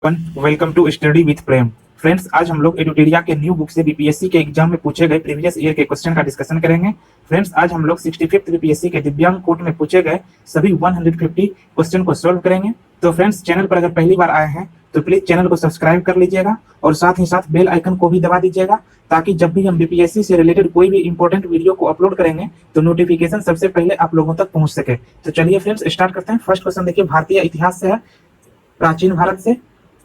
Welcome to study with Prem. Friends, आज हम लोग एडुटेरिया के न्यू बुक से बीपीएससी के एग्जाम में पूछे गए प्रीवियस ईयर के क्वेश्चन का डिस्कशन करेंगे। फ्रेंड्स, आज हम लोग 65th बीपीएससी के दिव्यांग कोट में पूछे गए सभी 150 क्वेश्चन को सॉल्व करेंगे। तो फ्रेंड्स, चैनल पर अगर पहली बार आए हैं तो प्लीज चैनल को सब्सक्राइब कर लीजिएगा और साथ ही साथ बेल आइकन को भी दबा दीजिएगा, ताकि जब भी हम बीपीएससी से रिलेटेड कोई भी इंपॉर्टेंट वीडियो को अपलोड करेंगे तो नोटिफिकेशन सबसे पहले आप लोगों तक पहुंच सके। तो चलिए फ्रेंड्स, स्टार्ट करते हैं। फर्स्ट क्वेश्चन देखिए, भारतीय इतिहास से है, प्राचीन भारत से।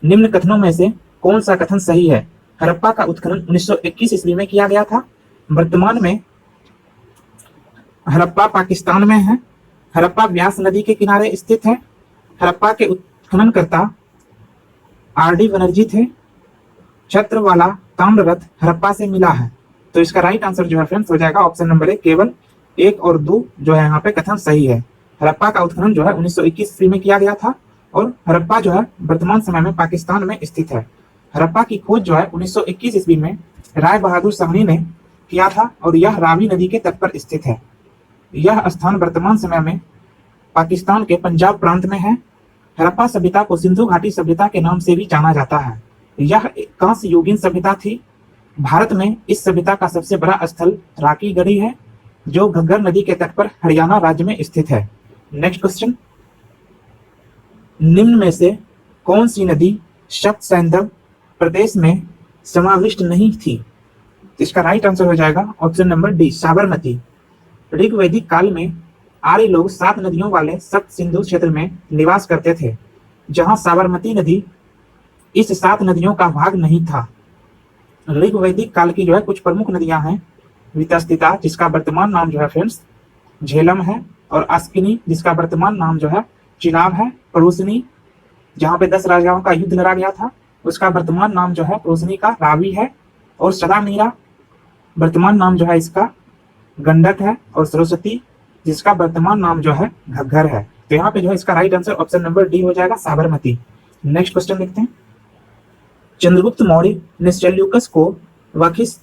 निम्न कथनों में से कौन सा कथन सही है? हड़प्पा का उत्खनन 1921 ईस्वी में किया गया था। वर्तमान में हड़प्पा पाकिस्तान में है। हड़प्पा व्यास नदी के किनारे स्थित है। हड़प्पा के उत्खननकर्ता आर.डी. बनर्जी थे। छत्रवाला ताम्ररथ हड़प्पा से मिला है। तो इसका राइट आंसर जो है फ्रेंड्स हो जाएगा ऑप्शन नंबर ए, केवल 1 और 2 जो है यहाँ पे कथन सही है। हड़प्पा का उत्खनन जो है 1921 ईस्वी में किया गया था और हड़प्पा जो है वर्तमान समय में पाकिस्तान में स्थित है। हड़प्पा की खोज जो है 1921 ईस्वी में राय बहादुर साहनी ने किया था और यह रावी नदी के तट पर स्थित है। यह स्थान वर्तमान समय में पाकिस्तान के पंजाब प्रांत में है। हड़प्पा सभ्यता को सिंधु घाटी सभ्यता के नाम से भी जाना जाता है। यह एक कांस्य युगीन सभ्यता थी। भारत में इस सभ्यता का सबसे बड़ा स्थल राकी गढ़ी है, जो घग्गर नदी के तट पर हरियाणा राज्य में स्थित है। नेक्स्ट क्वेश्चन, निम्न में से कौन सी नदी सप्त सैंधव प्रदेश में समाविष्ट नहीं थी? इसका राइट आंसर हो जाएगा ऑप्शन नंबर डी, साबरमती। ऋग्वैदिक काल में आर्य लोग 7 नदियों वाले सप्त सिंधु क्षेत्र में निवास करते थे, जहां साबरमती नदी इस 7 नदियों का भाग नहीं था। ऋग्वैदिक काल की जो है कुछ प्रमुख नदियां हैं। वितस्तिता, जिसका वर्तमान नाम जो है फ्रेंड्स झेलम है, और अस्किनी, जिसका वर्तमान नाम जो है चिनाब है। परूसनी, जहां पे 10 राजाओं का युद्ध लड़ा गया था, उसका वर्तमान नाम जो है परूसनी का रावी है। और सदानीरा, वर्तमान नाम जो है इसका गंडक है। और सरस्वती, जिसका वर्तमान नाम जो है घग्गर है। तो यहाँ पे जो है इसका right answer option number D हो जाएगा, साबरमती। नेक्स्ट क्वेश्चन देखते हैं। चंद्रगुप्त मौर्य ने सेल्यूकस को वखिस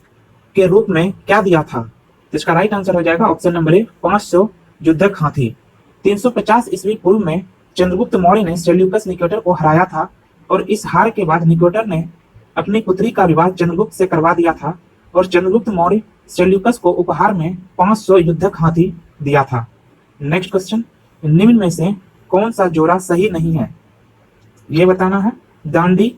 के रूप में क्या दिया था? तो इसका राइट आंसर हो जाएगा ऑप्शन नंबर ए, 500 युद्धक हाथी। 350 ईस्वी पूर्व में चंद्रगुप्त मौर्य ने सेल्यूकस निकेटर को हराया था, और इस हार के बाद निकेटर ने अपनी पुत्री का विवाह चंद्रगुप्त से करवा दिया था, और चंद्रगुप्त मौर्य सेल्यूकस को उपहार में 500 युद्धक हाथी दिया था। नेक्स्ट क्वेश्चन, निम्न में से कौन सा जोड़ा सही नहीं है? ये बताना है। दांडी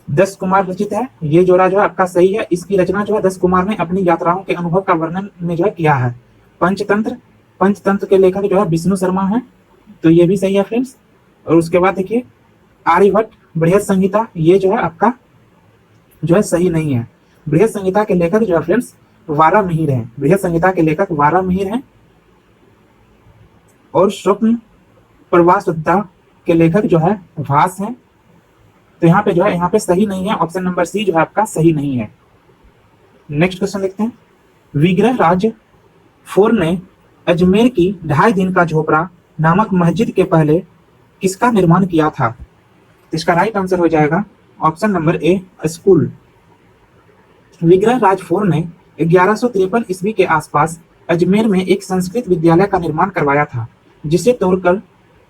10 कुमार रचित है, ये जोड़ा जो है आपका सही है। इसकी रचना जो है 10 कुमार ने अपनी यात्राओं के अनुभव का वर्णन में जो है किया है। पंचतंत्र के लेखक जो है विष्णु शर्मा है, तो ये भी सही है फ्रेंड्स। और उसके बाद देखिए आर्यभट्ट बृहद संहिता, ये जो है आपका जो है सही नहीं है। बृहद संहिता के लेखक जो है फ्रेंड्स वारामिहिर हैं। बृहद संहिता के लेखक वारामिहिर हैं। और स्वप्न प्रवासोद्धा के लेखक जो है भास हैं। तो यहाँ पे जो है यहाँ पे सही नहीं है, ऑप्शन नंबर सी जो है आपका सही नहीं है। नेक्स्ट क्वेश्चन देखते हैं। विग्रह राज 4 ने अजमेर की 2.5 दिन का झोपड़ा नामक मस्जिद के पहले किसका निर्माण किया था? इसका राइट आंसर हो जाएगा ऑप्शन नंबर ए, स्कूल। विग्रह राज 4 ने 1153 ईस्वी के आसपास अजमेर में एक संस्कृत विद्यालय का निर्माण करवाया था, जिसे तोड़कर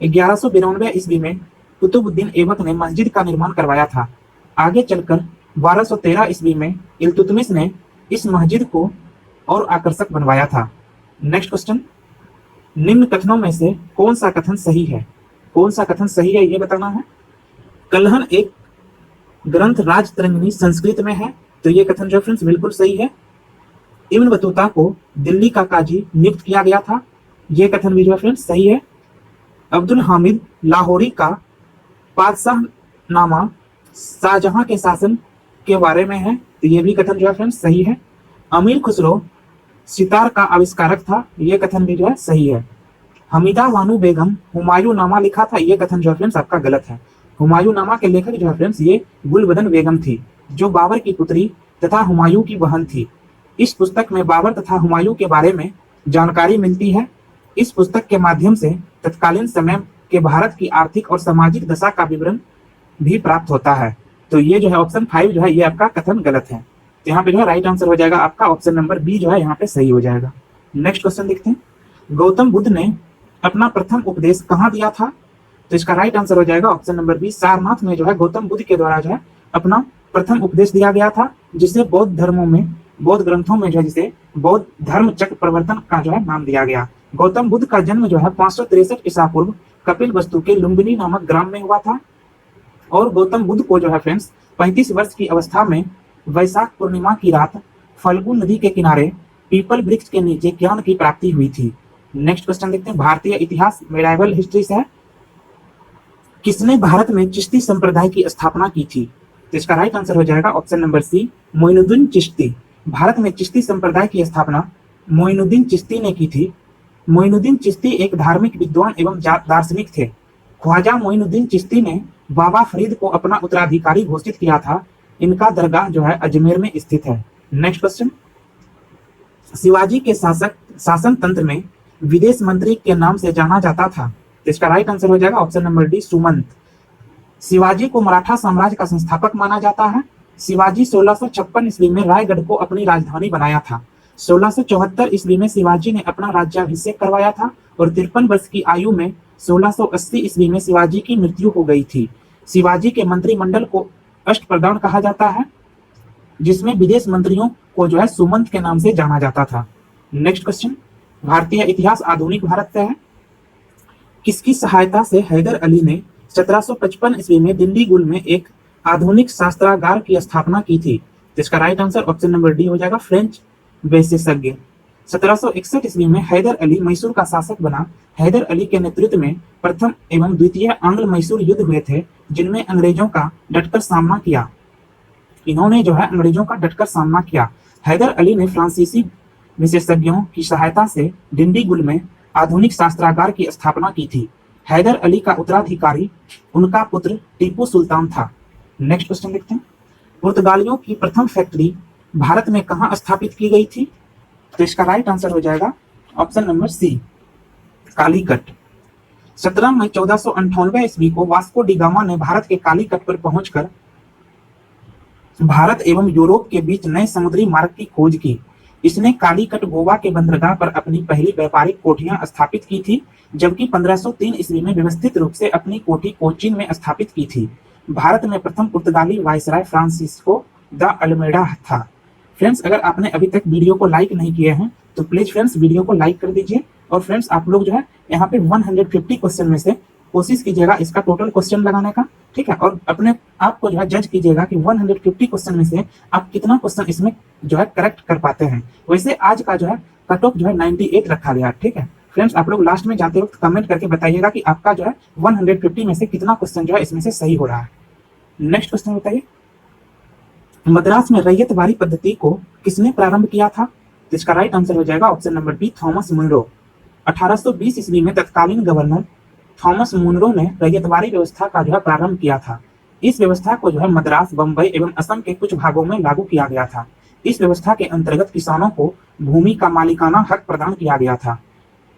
1192 ईस्वी में कुतुबुद्दीन ऐबक ने मस्जिद का निर्माण करवाया था। आगे चलकर 1213 ईस्वी में इल्तुतमिश ने इस मस्जिद को और आकर्षक बनवाया था। नेक्स्ट क्वेश्चन, निम्न कथनों में से कौन सा कथन सही है? कौन सा कथन सही है ये बताना है। कलहन एक ग्रंथ राजतरंगिणी संस्कृत में है, तो ये कथन जो फ्रेंड्स बिल्कुल सही है। इब्न बतूता को दिल्ली का काजी नियुक्त किया गया था, ये कथन भी जो फ्रेंड्स सही है। अब्दुल हामिद लाहौरी का पातशाहनामा शाहजहां के शासन के बारे में है, तो ये भी कथन जो है फ्रेंड्स सही है। अमीर खुसरो सितार का आविष्कारक था, ये कथन भी जो है सही है। हमीदा बानो बेगम हुमायूं नामा लिखा था, ये कथन जो है फ्रेंड्स आपका गलत है। हुमायूं नामा के लेखक जो है फ्रेंड्स ये गुलबदन बेगम थी, जो बाबर की पुत्री तथा हुमायूं की बहन थी। इस पुस्तक में बाबर तथा हुमायूं के बारे में जानकारी मिलती है। इस पुस्तक के माध्यम से तत्कालीन समय के भारत की आर्थिक और सामाजिक दशा का विवरण भी प्राप्त होता है। तो ये जो है ऑप्शन 5 जो है ये आपका कथन गलत है। तो यहाँ पे जो है राइट आंसर हो जाएगा आपका ऑप्शन नंबर बी जो है यहाँ पे सही हो जाएगा। नेक्स्ट क्वेश्चन देखते हैं। गौतम बुद्ध ने अपना प्रथम उपदेश कहाँ दिया था? तो इसका राइट आंसर हो जाएगा ऑप्शन नंबर बी, सारनाथ में जो है गौतम बुद्ध के द्वारा जो है अपना प्रथम उपदेश दिया गया था, जिसे बौद्ध धर्मों में, बौद्ध ग्रंथों में जो है जिसे बौद्ध धर्म चक्र प्रवर्तन का जो है नाम दिया गया। गौतम बुद्ध का जन्म जो है 563 ईसा पूर्व कपिल वस्तु के लुम्बिनी नामक ग्राम में हुआ था। और गौतम बुद्ध को जो है फ्रेंड्स 35 वर्ष की अवस्था में वैशाख पूर्णिमा की रात फल्गु नदी के किनारे पीपल वृक्ष के नीचे ज्ञान की प्राप्ति हुई थी। नेक्स्ट क्वेश्चन देखते हैं, भारतीय इतिहास मेडाइवल हिस्ट्री से है, किसने भारत में चिश्ती संप्रदाय की स्थापना की थी? तो इसका राइट आंसर हो जाएगा option number C, Moinuddin Chishti. Bharat में चिश्ती संप्रदाय की स्थापना मोइनुद्दीन चिश्ती ने की थी। मोइनुद्दीन चिश्ती एक धार्मिक विद्वान एवं दार्शनिक थे। ख्वाजा मोइनुद्दीन चिश्ती ने बाबा फरीद को अपना उत्तराधिकारी घोषित किया था। इनका दरगाह जो है अजमेर में स्थित है। नेक्स्ट क्वेश्चन, शिवाजी के शासन तंत्र में विदेश मंत्री के नाम से जाना जाता था। तो इसका राइट आंसर हो जाएगा option number D, Sumant. Shivaji को मराठा साम्राज्य का संस्थापक माना जाता है। शिवाजी 1656 ईस्वी में रायगढ़ को अपनी राजधानी बनाया था। 1674 ईस्वी में शिवाजी ने अपना राज्याभिषेक करवाया था और 53 वर्ष की आयु में 1680 ईस्वी में शिवाजी की मृत्यु हो गई थी। शिवाजी के मंत्रिमंडल को अष्टप्रधान कहा जाता है, जिसमें विदेश मंत्रियों को जो है सुमंत के नाम से जाना जाता था। नेक्स्ट क्वेश्चन, भारतीय इतिहास आधुनिक भारत से है, किसकी सहायता से हैदर अली ने 1755 ईस्वी में दिल्ली गुल में एक आधुनिक शास्त्रागार की स्थापना की थी? तो इसका right answer option number D हो जाएगा, फ्रेंच विशेषज्ञ। 1761 ईस्वी में हैदर अली मैसूर का शासक बना। हैदर अली के नेतृत्व में प्रथम एवं द्वितीय आंग्ल मैसूर युद्ध हुए थे, जिनमें अंग्रेजों का डटकर सामना किया। इन्होंने जो है अंग्रेजों का डटकर सामना किया। हैदर अली ने फ्रांसीसी विशेषज्ञों की सहायता से डिंडीगुल में आधुनिक शास्त्रागार की स्थापना की थी। हैदर अली का उत्तराधिकारी उनका पुत्र टीपू सुल्तान था। नेक्स्ट क्वेश्चन देखते हैं, पुर्तगालियों की प्रथम फैक्ट्री भारत में कहां स्थापित की गई थी? तो इसका राइट आंसर हो जाएगा ऑप्शन नंबर सी, कालीकट। 17 मई 1498 ईस्वी को वास्को डी गामा ने भारत के कालीकट पर पहुंचकर भारत एवं यूरोप के बीच नए समुद्री मार्ग की खोज की। इसने कालीकट गोवा के बंदरगाह पर अपनी पहली व्यापारिक कोठियां स्थापित की थी, जबकि 1503 ईस्वी में व्यवस्थित रूप से अपनी कोठी कोचीन में स्थापित की थी। भारत में प्रथम पुर्तगाली वायसराय फ्रांसिस्को द अल्मेडा था। फ्रेंड्स, अगर आपने अभी तक वीडियो को लाइक नहीं किए हैं तो प्लीज फ्रेंड्स वीडियो को लाइक कर दीजिए। और फ्रेंड्स, आप लोग जो है यहाँ पे 150 क्वेश्चन में से कोशिश कीजिएगा इसका टोटल क्वेश्चन लगाने का, ठीक है। और अपने आप को जो है जज कीजिएगा कि 150 क्वेश्चन में से आप कितना क्वेश्चन इसमें जो है करेक्ट कर पाते हैं। वैसे आज का जो है कट ऑफ जो है 98 रखा गया, ठीक है। फ्रेंड्स, आप लोग लास्ट में जाते वक्त कमेंट करके बताइएगा कि आपका जो है 150 में से कितना क्वेश्चन जो है इसमें से सही हो रहा है। नेक्स्ट क्वेश्चन बताइए, मद्रास में रैयतवारी पद्धति को किसने प्रारंभ किया था? तो इसका राइट आंसर हो जाएगा option number B, Thomas Munro. 1820 ईस्वी में तत्कालीन गवर्नर थॉमस मुनरो ने रैयतवारी व्यवस्था का जो है प्रारंभ किया था। इस व्यवस्था को जो है मद्रास, बंबई एवं असम के कुछ भागों में लागू किया गया था। इस व्यवस्था के अंतर्गत किसानों को भूमि का मालिकाना हक प्रदान किया गया था।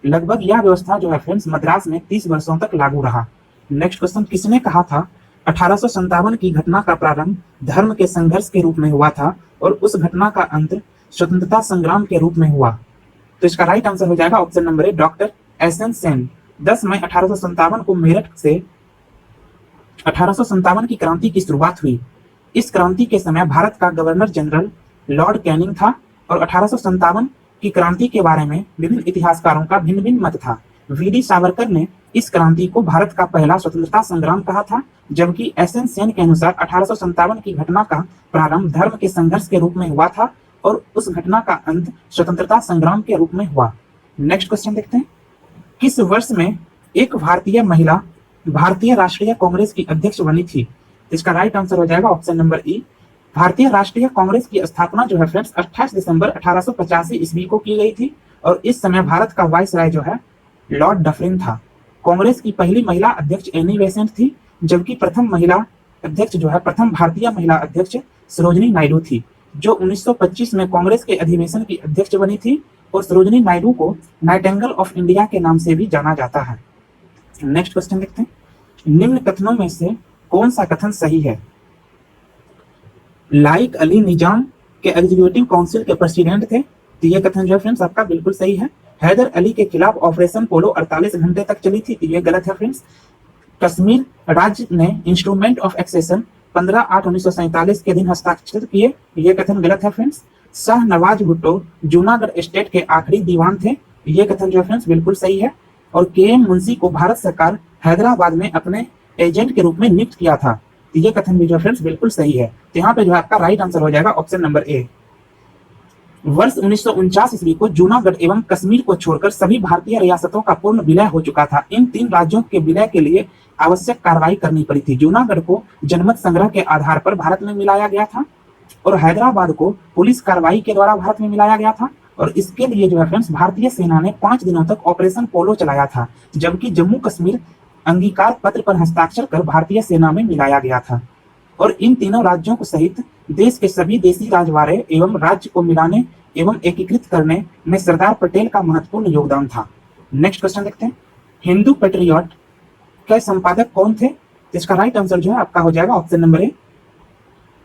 लगभग यह व्यवस्था जो है फ्रेंड्स मद्रास में 30 वर्षों तक लागू रहा। नेक्स्ट क्वेश्चन, किसने कहा था 1857 की घटना का प्रारंभ धर्म के संघर्ष के रूप में हुआ था और उस घटना का अंत स्वतंत्रता संग्राम के रूप में हुआ? तो इसका राइट आंसर हो जाएगा ऑप्शन नंबर ए, डॉक्टर एस.एन. सेन। 10 मई 1857 को मेरठ से 1857 की क्रांति की शुरुआत हुई। इस क्रांति के समय भारत का गवर्नर जनरल लॉर्ड कैनिंग था और 1857 की क्रांति के बारे में विभिन्न इतिहासकारों का भिन्न भिन्न मत था। वी.डी. सावरकर ने इस क्रांति को भारत का पहला स्वतंत्रता संग्राम कहा था, जबकि एस.एन. सेन के अनुसार 1857 की घटना का प्रारंभ धर्म के संघर्ष के रूप में हुआ था और उस घटना का अंत स्वतंत्रता संग्राम के रूप में हुआ। नेक्स्ट क्वेश्चन देखते हैं, किस वर्ष में एक भारतीय महिला भारतीय राष्ट्रीय कांग्रेस की अध्यक्ष बनी थी? इसका राइट आंसर हो जाएगा ऑप्शन नंबर ई, भारतीय राष्ट्रीय कांग्रेस की स्थापना जो है फ्रेंड्स 28 दिसंबर 1885 ईस्वी को की गई थी और इस समय भारत का वाइसराय जो है लॉर्ड डफरिन था। कांग्रेस की पहली महिला अध्यक्ष एनी बेसेंट थी, जबकि प्रथम भारतीय महिला अध्यक्ष सरोजिनी नायडू थी, जो 1925 में कांग्रेस के अधिवेशन की अध्यक्ष बनी थी। और सरोजिनी नायडू को नाइटिंगेल ऑफ इंडिया के नाम से भी जाना जाता है। नेक्स्ट क्वेश्चन देखते हैं, निम्न कथनों में से कौन सा कथन सही है? लाइक अली निजाम के एग्जीक्यूटिव काउंसिल के प्रेसिडेंट थे, तो ये कथन जो है फ्रेंड्स आपका बिल्कुल सही है। हैदर अली के खिलाफ ऑपरेशन पोलो 48 घंटे तक चली थी, तो ये गलत है फ्रेंड्स। कश्मीर राज्य ने इंस्ट्रूमेंट ऑफ एक्सेशन 15/8/1947 के दिन हस्ताक्षर किए, ये कथन गलत है फ्रेंड्स। शाह नवाज भुट्टो जूनागढ़ स्टेट के आखिरी दीवान थे, ये कथन जो है फ्रेंड्स बिल्कुल सही है। और के.एम. मुंशी को भारत सरकार हैदराबाद में अपने एजेंट के रूप में नियुक्त किया था, तो ये कथन भी जो फ्रेंड्स बिल्कुल सही है। तो यहाँ पे जो आपका राइट आंसर हो जाएगा ऑप्शन नंबर ए। वर्ष 1949 ईस्वी को जूनागढ़ एवं कश्मीर को छोड़कर सभी भारतीय रियासतों का पूर्ण विलय हो चुका था। इन 3 राज्यों के विलय के लिए आवश्यक कार्रवाई करनी पड़ी थी। जूनागढ़ को जनमत संग्रह के आधार पर भारत में मिलाया गया था और हैदराबाद को पुलिस कार्रवाई के द्वारा भारत में मिलाया गया था। और इसके लिए जो है फ्रेंड्स भारतीय सेना ने 5 दिनों तक ऑपरेशन पोलो चलाया था, जबकि जम्मू कश्मीर अंगीकार पत्र पर हस्ताक्षर कर भारतीय सेना में मिलाया गया था। और इन तीनों राज्यों को सहित देश के सभी देसी राजवाड़े एवं राज्य को मिलाने एवं एकीकृत करने में सरदार पटेल का महत्वपूर्ण योगदान था। नेक्स्ट क्वेश्चन देखते हैं, हिंदू पेट्रियट के संपादक कौन थे? तो इसका राइट आंसर जो है आपका हो जाएगा ऑप्शन नंबर ए,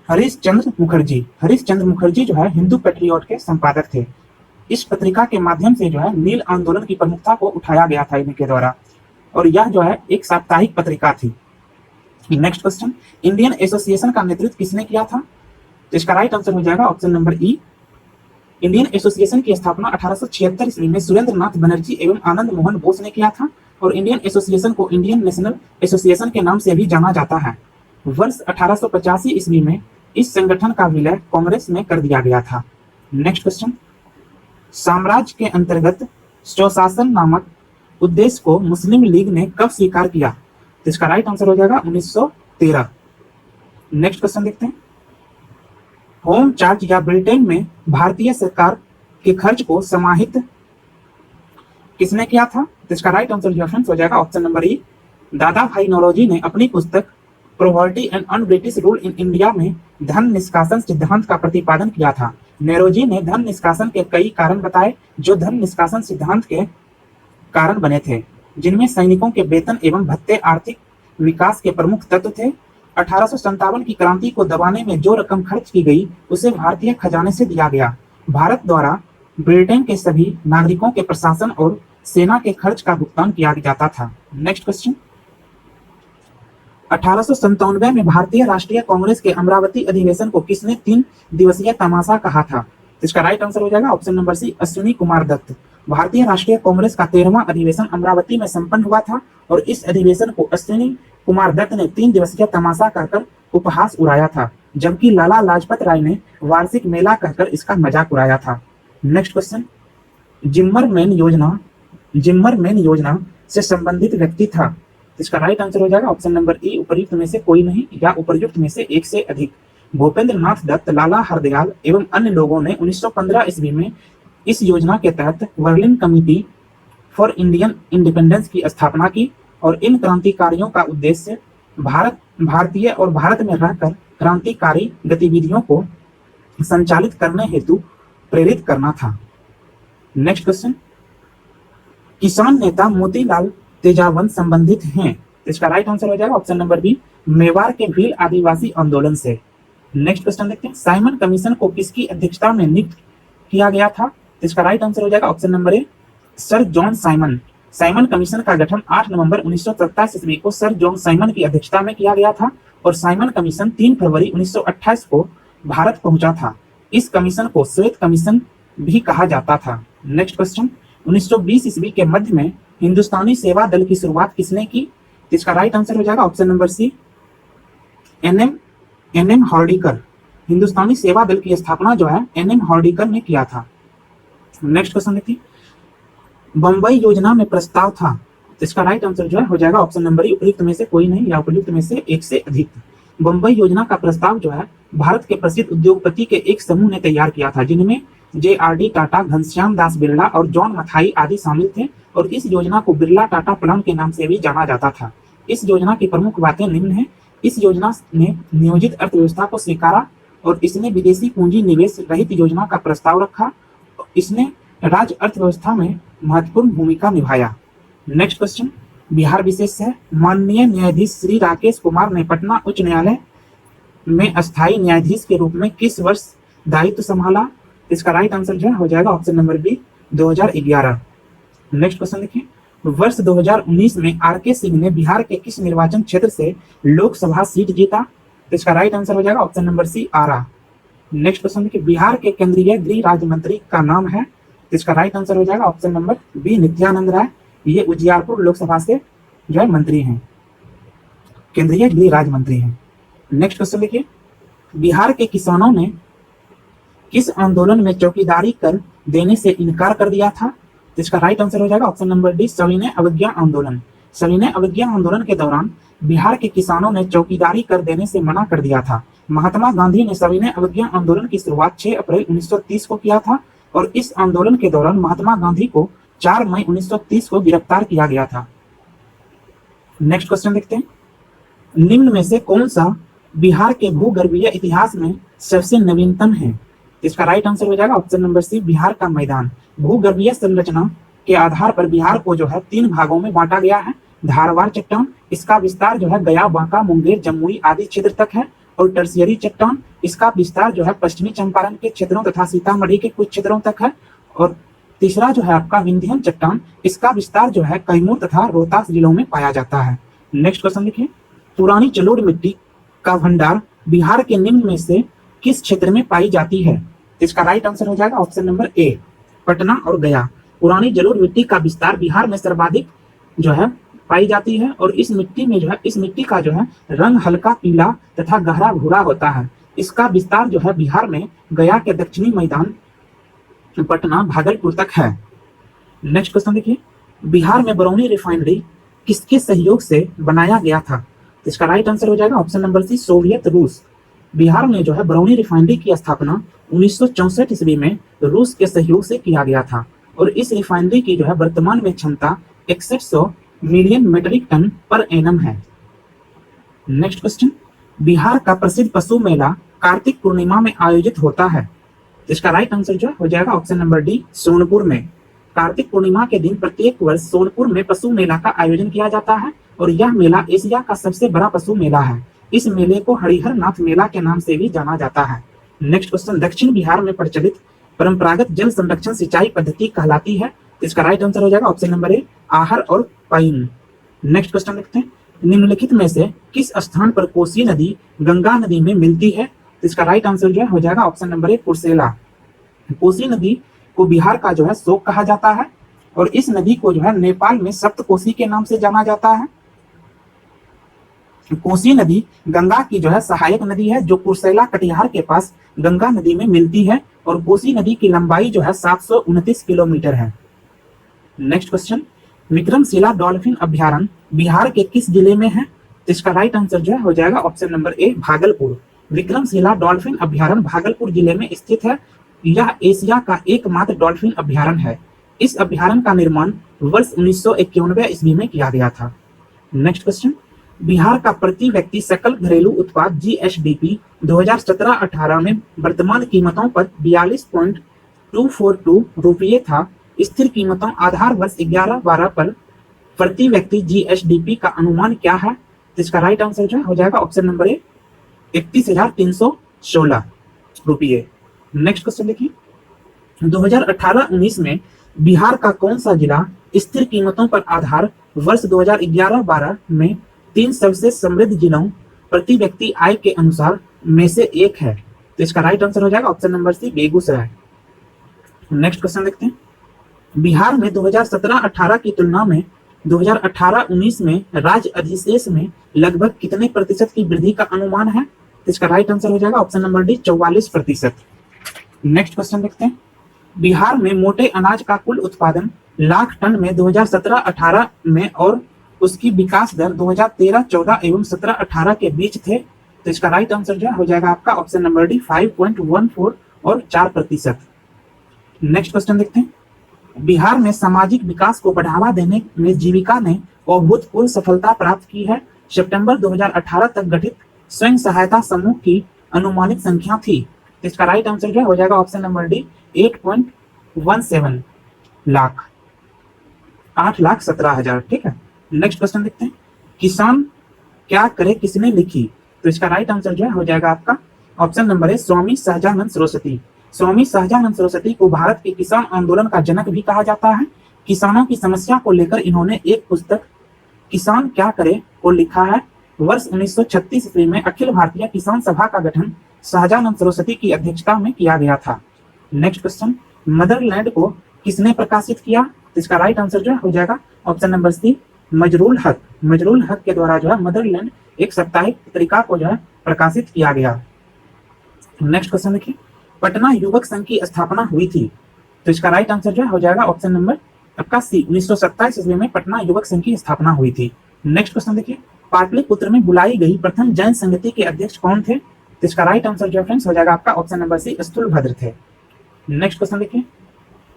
हरीश चंद्र मुखर्जी। हरीश चंद्र मुखर्जी जो है हिंदू पेट्रियट के संपादक थे। इस पत्रिका के माध्यम से जो है नील आंदोलन की प्रमुखता को उठाया गया था इनके द्वारा, और यह जो है एक साप्ताहिक पत्रिका थी। नेक्स्ट क्वेश्चन, इंडियन एसोसिएशन का नेतृत्व किसने किया था? तो इसका राइट आंसर हो जाएगा ऑप्शन नंबर ई। इंडियन एसोसिएशन की स्थापना 1876 ईस्वी में सुरेंद्र नाथ बनर्जी एवं आनंद मोहन बोस ने किया था, और इंडियन एसोसिएशन को इंडियन नेशनल एसोसिएशन के नाम से भी जाना जाता है। वर्ष 1885 ईस्वी में इस संगठन का विलय कांग्रेस में कर दिया गया था। नेक्स्ट क्वेश्चन, साम्राज्य के अंतर्गत स्वशासन नामक उद्देश्य को मुस्लिम लीग ने कब स्वीकार किया? तो इसका राइट आंसर हो जाएगा 1913। नेक्स्ट क्वेश्चन देखते हैं, होम चार्ज या ब्रिटेन में भारतीय सरकार के खर्च को समाहित किसने किया था? तो इसका राइट आंसर जो फ्रेंड्स हो जाएगा ऑप्शन नंबर ई, दादा भाई नौरोजी ने अपनी पुस्तक poverty and un British rule in India में धन निष्कासन सिद्धांत का प्रतिपादन किया था। नेरोजी ने धन निष्कासन के कई कारण बताए जो धन निष्कासन सिद्धांत के कारण बने थे, जिनमें सैनिकों के वेतन एवं भत्ते आर्थिक विकास के प्रमुख तत्व थे। 1857 की क्रांति को दबाने में जो रकम खर्च की गई उसे भारतीय खजाने से दिया गया। भारत द्वारा ब्रिटेन के सभी नागरिकों के प्रशासन और सेना के खर्च का भुगतान किया जाता था। नेक्स्ट क्वेश्चन, 1897 में भारतीय राष्ट्रीय कांग्रेस के अमरावती अधिवेशन को किसने 3 दिवसीय तमाशा कहा था? इसका राइट आंसर हो जाएगा option number C, Ashwini Kumar Dutt. भारतीय राष्ट्रीय कांग्रेस का 13वां अधिवेशन अमरावती में संपन्न हुआ था, और इस अधिवेशन को अश्विनी कुमार दत्त ने 3 दिवसीय तमाशा कहकर उपहास उड़ाया था, जबकि लाला लाजपत राय ने वार्षिक मेला कहकर इसका मजाक उड़ाया था। नेक्स्ट क्वेश्चन, जिम्मरमैन योजना से संबंधित व्यक्ति था। इसका राइट आंसर हो जाएगा ऑप्शन नंबर ई, उपर्युक्त में से कोई नहीं या उपर्युक्त में से एक से अधिक। भूपेंद्र नाथ दत्त, लाला हरदयाल एवं अन्य लोगों ने 1915 ईस्वी में इस योजना के तहत Berlin committee for Indian independence की स्थापना की, और इन क्रांतिकारियों का उद्देश्य भारतीय और भारत में रहकर क्रांतिकारी गतिविधियों को संचालित करने हेतु प्रेरित करना था। नेक्स्ट क्वेश्चन, किसान नेता मोतीलाल तेजावन संबंधित हैं। इसका राइट आंसर हो जाएगा ऑप्शन नंबर बी, मेवाड़ के भील आदिवासी आंदोलन से। नेक्स्ट क्वेश्चन देखते हैं, साइमन कमीशन को किसकी अध्यक्षता में नियुक्त किया गया था? इसका राइट आंसर हो जाएगा ऑप्शन नंबर ए, sir John Simon. Simon commission का गठन 8 नवंबर 1927 ईस्वी को सर जॉन साइमन की अध्यक्षता में किया गया था, और साइमन कमीशन 3 फरवरी 1928 को भारत पहुंचा था। इस कमीशन को श्वेत कमीशन भी कहा जाता था। नेक्स्ट क्वेश्चन, 1920 ईस्वी के मध्य में हिंदुस्तानी सेवा दल की शुरुआत किसने की? इसका राइट आंसर हो जाएगा option number C, N M Hardikar. Hindustani Seva Dal की स्थापना जो है एनएम हार्डिकर ने किया था। नेक्स्ट क्वेश्चन देखिए, बंबई योजना में प्रस्ताव था। इसका राइट आंसर जो है हो जाएगा ऑप्शन नंबर ई, उपयुक्त में से कोई नहीं या उपयुक्त में से एक से अधिक। बंबई योजना का प्रस्ताव जो है भारत के प्रसिद्ध उद्योगपति के एक समूह ने तैयार किया था, जिनमें JRD टाटा, घनश्याम दास बिरला और जॉन मथाई आदि शामिल थे, और इस योजना को बिरला टाटा प्लान के नाम से भी जाना जाता था। इस योजना की प्रमुख बातें निम्न हैं। इस योजना ने नियोजित अर्थव्यवस्था को स्वीकारा, और इसने विदेशी पूंजी निवेश रहित योजना का प्रस्ताव रखा। इसने राज्य अर्थव्यवस्था में महत्वपूर्ण भूमिका निभाया। नेक्स्ट क्वेश्चन बिहार विशेष है। माननीय न्यायाधीश श्री राकेश कुमार ने पटना उच्च न्यायालय में अस्थायी न्यायाधीश के रूप में किस वर्ष दायित्व संभाला? इसका राइट आंसर जो है हो जाएगा option number B, 2011। Next question देखिए, वर्ष 2019 में आर.के. सिंह ने बिहार के किस निर्वाचन क्षेत्र से लोकसभा सीट जीता? तो इसका राइट आंसर हो जाएगा ऑप्शन नंबर सी, आरा। नेक्स्ट क्वेश्चन देखिए, बिहार के केंद्रीय गृह राज्य मंत्री का नाम है? तो इसका राइट आंसर हो जाएगा option number B, Nityanand Rai. ये उजियारपुर लोकसभा से जो है मंत्री हैं, केंद्रीय गृह राज्य मंत्री हैं। नेक्स्ट क्वेश्चन देखिए, बिहार के किसानों ने किस आंदोलन में चौकीदारी कर देने से इनकार कर दिया था? तो इसका राइट आंसर हो जाएगा ऑप्शन नंबर डी, सविनय अवज्ञा आंदोलन। सविनय अवज्ञा आंदोलन के दौरान बिहार के किसानों ने चौकीदारी कर देने से मना कर दिया था। महात्मा गांधी ने सविनय अवज्ञा आंदोलन की शुरुआत 6 अप्रैल 1930 को किया था और इस आंदोलन के दौरान महात्मा गांधी को 4 मई 1930 को गिरफ्तार किया गया था। नेक्स्ट क्वेश्चन देखते हैं, निम्न में से कौन सा बिहार के भूगर्भीय इतिहास में सबसे नवीनतम है? इसका राइट आंसर हो जाएगा ऑप्शन नंबर सी, बिहार का मैदान। भूगर्भीय संरचना के आधार पर बिहार को जो है 3 भागों में बांटा गया है। धारवाड़ चट्टान, इसका विस्तार जो है गया, बांका, मुंगेर, जमुई आदि क्षेत्र तक है। और टर्शियरी चट्टान, इसका विस्तार जो है पश्चिमी चंपारण के क्षेत्रों तथा सीतामढ़ी के कुछ क्षेत्रों तक है। और तीसरा जो है आपका विंध्यन चट्टान, इसका विस्तार जो है कैमूर तथा रोहतास जिलों में पाया जाता है। नेक्स्ट क्वेश्चन देखिए, पुरानी जलोढ़ मिट्टी का भंडार बिहार के निम्न में से किस क्षेत्र में पाई जाती है? इसका राइट आंसर हो जाएगा ऑप्शन नंबर ए, पटना और गया। पुरानी जलोढ़ मिट्टी का विस्तार बिहार में सर्वाधिक जो है पाई जाती है और इस मिट्टी में जो है, इस मिट्टी का जो है रंग हल्का पीला तथा गहरा भूरा होता है। इसका विस्तार जो है बिहार में गया के दक्षिणी मैदान, पटना, भागलपुर तक है। नेक्स्ट क्वेश्चन देखिए, बिहार में बरौनी रिफाइनरी किसके सहयोग से बनाया गया था? इसका राइट आंसर हो जाएगा ऑप्शन नंबर सी, सोवियत रूस। बिहार में जो है बरौनी रिफाइनरी की स्थापना 1964 ईस्वी में रूस के सहयोग से किया गया था और इस रिफाइनरी की जो है वर्तमान में क्षमता 6100 मिलियन मेट्रिक टन पर एनम है। नेक्स्ट क्वेश्चन, बिहार का प्रसिद्ध पशु मेला कार्तिक पूर्णिमा में आयोजित होता है। इसका राइट आंसर जो हो जाएगा ऑप्शन नंबर डी, सोनपुर में। कार्तिक पूर्णिमा के दिन प्रत्येक वर्ष सोनपुर में पशु मेला का आयोजन किया जाता है और यह मेला एशिया का सबसे बड़ा पशु मेला है। इस मेले को हरिहर नाथ मेला के नाम से भी जाना जाता है। नेक्स्ट क्वेश्चन, दक्षिण बिहार में प्रचलित परंपरागत जल संरक्षण सिंचाई पद्धति कहलाती है। इसका राइट आंसर हो जाएगा ऑप्शन नंबर ए, आहर और पाइन। नेक्स्ट क्वेश्चन देखते हैं, निम्नलिखित में से किस स्थान पर कोसी नदी गंगा नदी में मिलती है? इसका राइट आंसर जो है हो जाएगा ऑप्शन नंबर ए, कुर्सेला। कोसी नदी को बिहार का जो है शोक कहा जाता है और इस नदी को जो है नेपाल में सप्तकोसी के नाम से जाना जाता है। कोसी नदी गंगा की जो है सहायक नदी है जो कुर्सेला कटिहार के पास गंगा नदी में मिलती है और कोसी नदी की लंबाई जो है 729 किलोमीटर है। नेक्स्ट क्वेश्चन, विक्रमशिला डॉल्फिन अभ्यारण्य बिहार के किस जिले में है? इसका राइट आंसर जो है हो जाएगा ऑप्शन नंबर ए, भागलपुर। विक्रमशिला डॉल्फिन अभ्यारण्य भागलपुर जिले में स्थित है। यह एशिया का एकमात्र डॉल्फिन अभ्यारण्य है। इस अभ्यारण्य का निर्माण वर्ष 1991 ईस्वी में किया गया था। नेक्स्ट क्वेश्चन, बिहार का प्रति व्यक्ति सकल घरेलू उत्पाद जीएसडीपी 2017-18 में वर्तमान कीमतों पर 42.242 रुपये था। स्थिर कीमतों आधार वर्ष 11-12 पर प्रति व्यक्ति जीएसडीपी का अनुमान क्या है? तो इसका राइट आंसर जो हो जाएगा ऑप्शन नंबर ए, 31,316 रुपये। नेक्स्ट क्वेश्चन देखिए, 2018-19 में बिहार का कौन सा जिला स्थिर कीमतों पर आधार वर्ष 2011-12 में 3 सबसे समृद्ध जिलों प्रति व्यक्ति आय के अनुसार में से एक है? तो इसका राइट आंसर हो जाएगा option number C, Begusarai. Next question देखते हैं, बिहार में 2017-18 की तुलना में 2018-19 में राज्य अधिशेष में लगभग कितने प्रतिशत की वृद्धि का अनुमान है? तो इसका राइट आंसर हो जाएगा option number D, 44%। Next question देखते हैं, बिहार में मोटे अनाज का कुल उत्पादन लाख टन में 2017-18 में और उसकी विकास दर 2013-14 एवं 17-18 के बीच थे। तो इसका राइट आंसर जो हो जाएगा आपका ऑप्शन नंबर डी, 5.14 और 4%। नेक्स्ट क्वेश्चन देखते हैं, बिहार में सामाजिक विकास को बढ़ावा देने में जीविका ने अभूतपूर्व सफलता प्राप्त की है। सितंबर 2018 तक गठित स्वयं सहायता समूह की अनुमानित संख्या थी। तो इसका राइट आंसर जो हो जाएगा ऑप्शन नंबर डी, 8.17 लाख, 8,17,000। ठीक है। नेक्स्ट क्वेश्चन देखते हैं, किसान क्या करे किसने लिखी? तो इसका राइट आंसर जो है हो जाएगा आपका ऑप्शन नंबर है, स्वामी सहजानंद सरस्वती। स्वामी सहजानंद सरस्वती को भारत के किसान आंदोलन का जनक भी कहा जाता है। किसानों की समस्या को लेकर इन्होंने एक पुस्तक किसान क्या करे को लिखा है। वर्ष 1936 ईस्वी में अखिल भारतीय किसान सभा का गठन शाहजानंद सरस्वती की अध्यक्षता में किया गया था। नेक्स्ट क्वेश्चन, मदरलैंड को किसने प्रकाशित किया? तो इसका राइट आंसर जो हो जाएगा ऑप्शन नंबर सी, मजरूल हक। मजरूल हक के द्वारा जो है मदरलैंड एक साप्ताहिक पत्रिका को जो है प्रकाशित किया गया। नेक्स्ट क्वेश्चन देखिए, पटना युवक संघ की स्थापना हुई थी। तो इसका राइट आंसर जो है हो जाएगा ऑप्शन नंबर आपका सी, 1927 ईस्वी में पटना युवक संघ की स्थापना हुई थी। नेक्स्ट क्वेश्चन देखिए, पाटलिपुत्र में बुलाई गई प्रथम जैन संगति के अध्यक्ष कौन थे? तो इसका राइट आंसर जो फ्रेंड्स हो जाएगा आपका ऑप्शन नंबर सी, स्थूलभद्र थे। नेक्स्ट क्वेश्चन देखिए,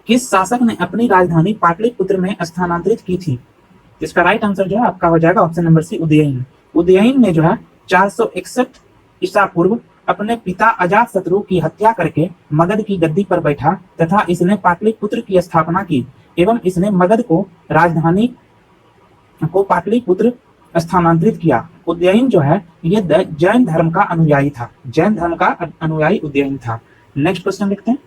किस शासक ने अपनी राजधानी पाटलिपुत्र में स्थानांतरित की थी? इसका राइट आंसर जो है आपका हो जाएगा option number C, Udayan. Udayan ने जो है 461 ईसा पूर्व अपने पिता अजातशत्रु की हत्या करके मगध की गद्दी पर बैठा तथा इसने पाटलिपुत्र की स्थापना की एवं इसने मगध को राजधानी को पाटलिपुत्र स्थानांतरित किया। उदयन जो है ये जैन धर्म का अनुयायी था। जैन धर्म का अनुयायी उदयन था। नेक्स्ट क्वेश्चन देखते हैं,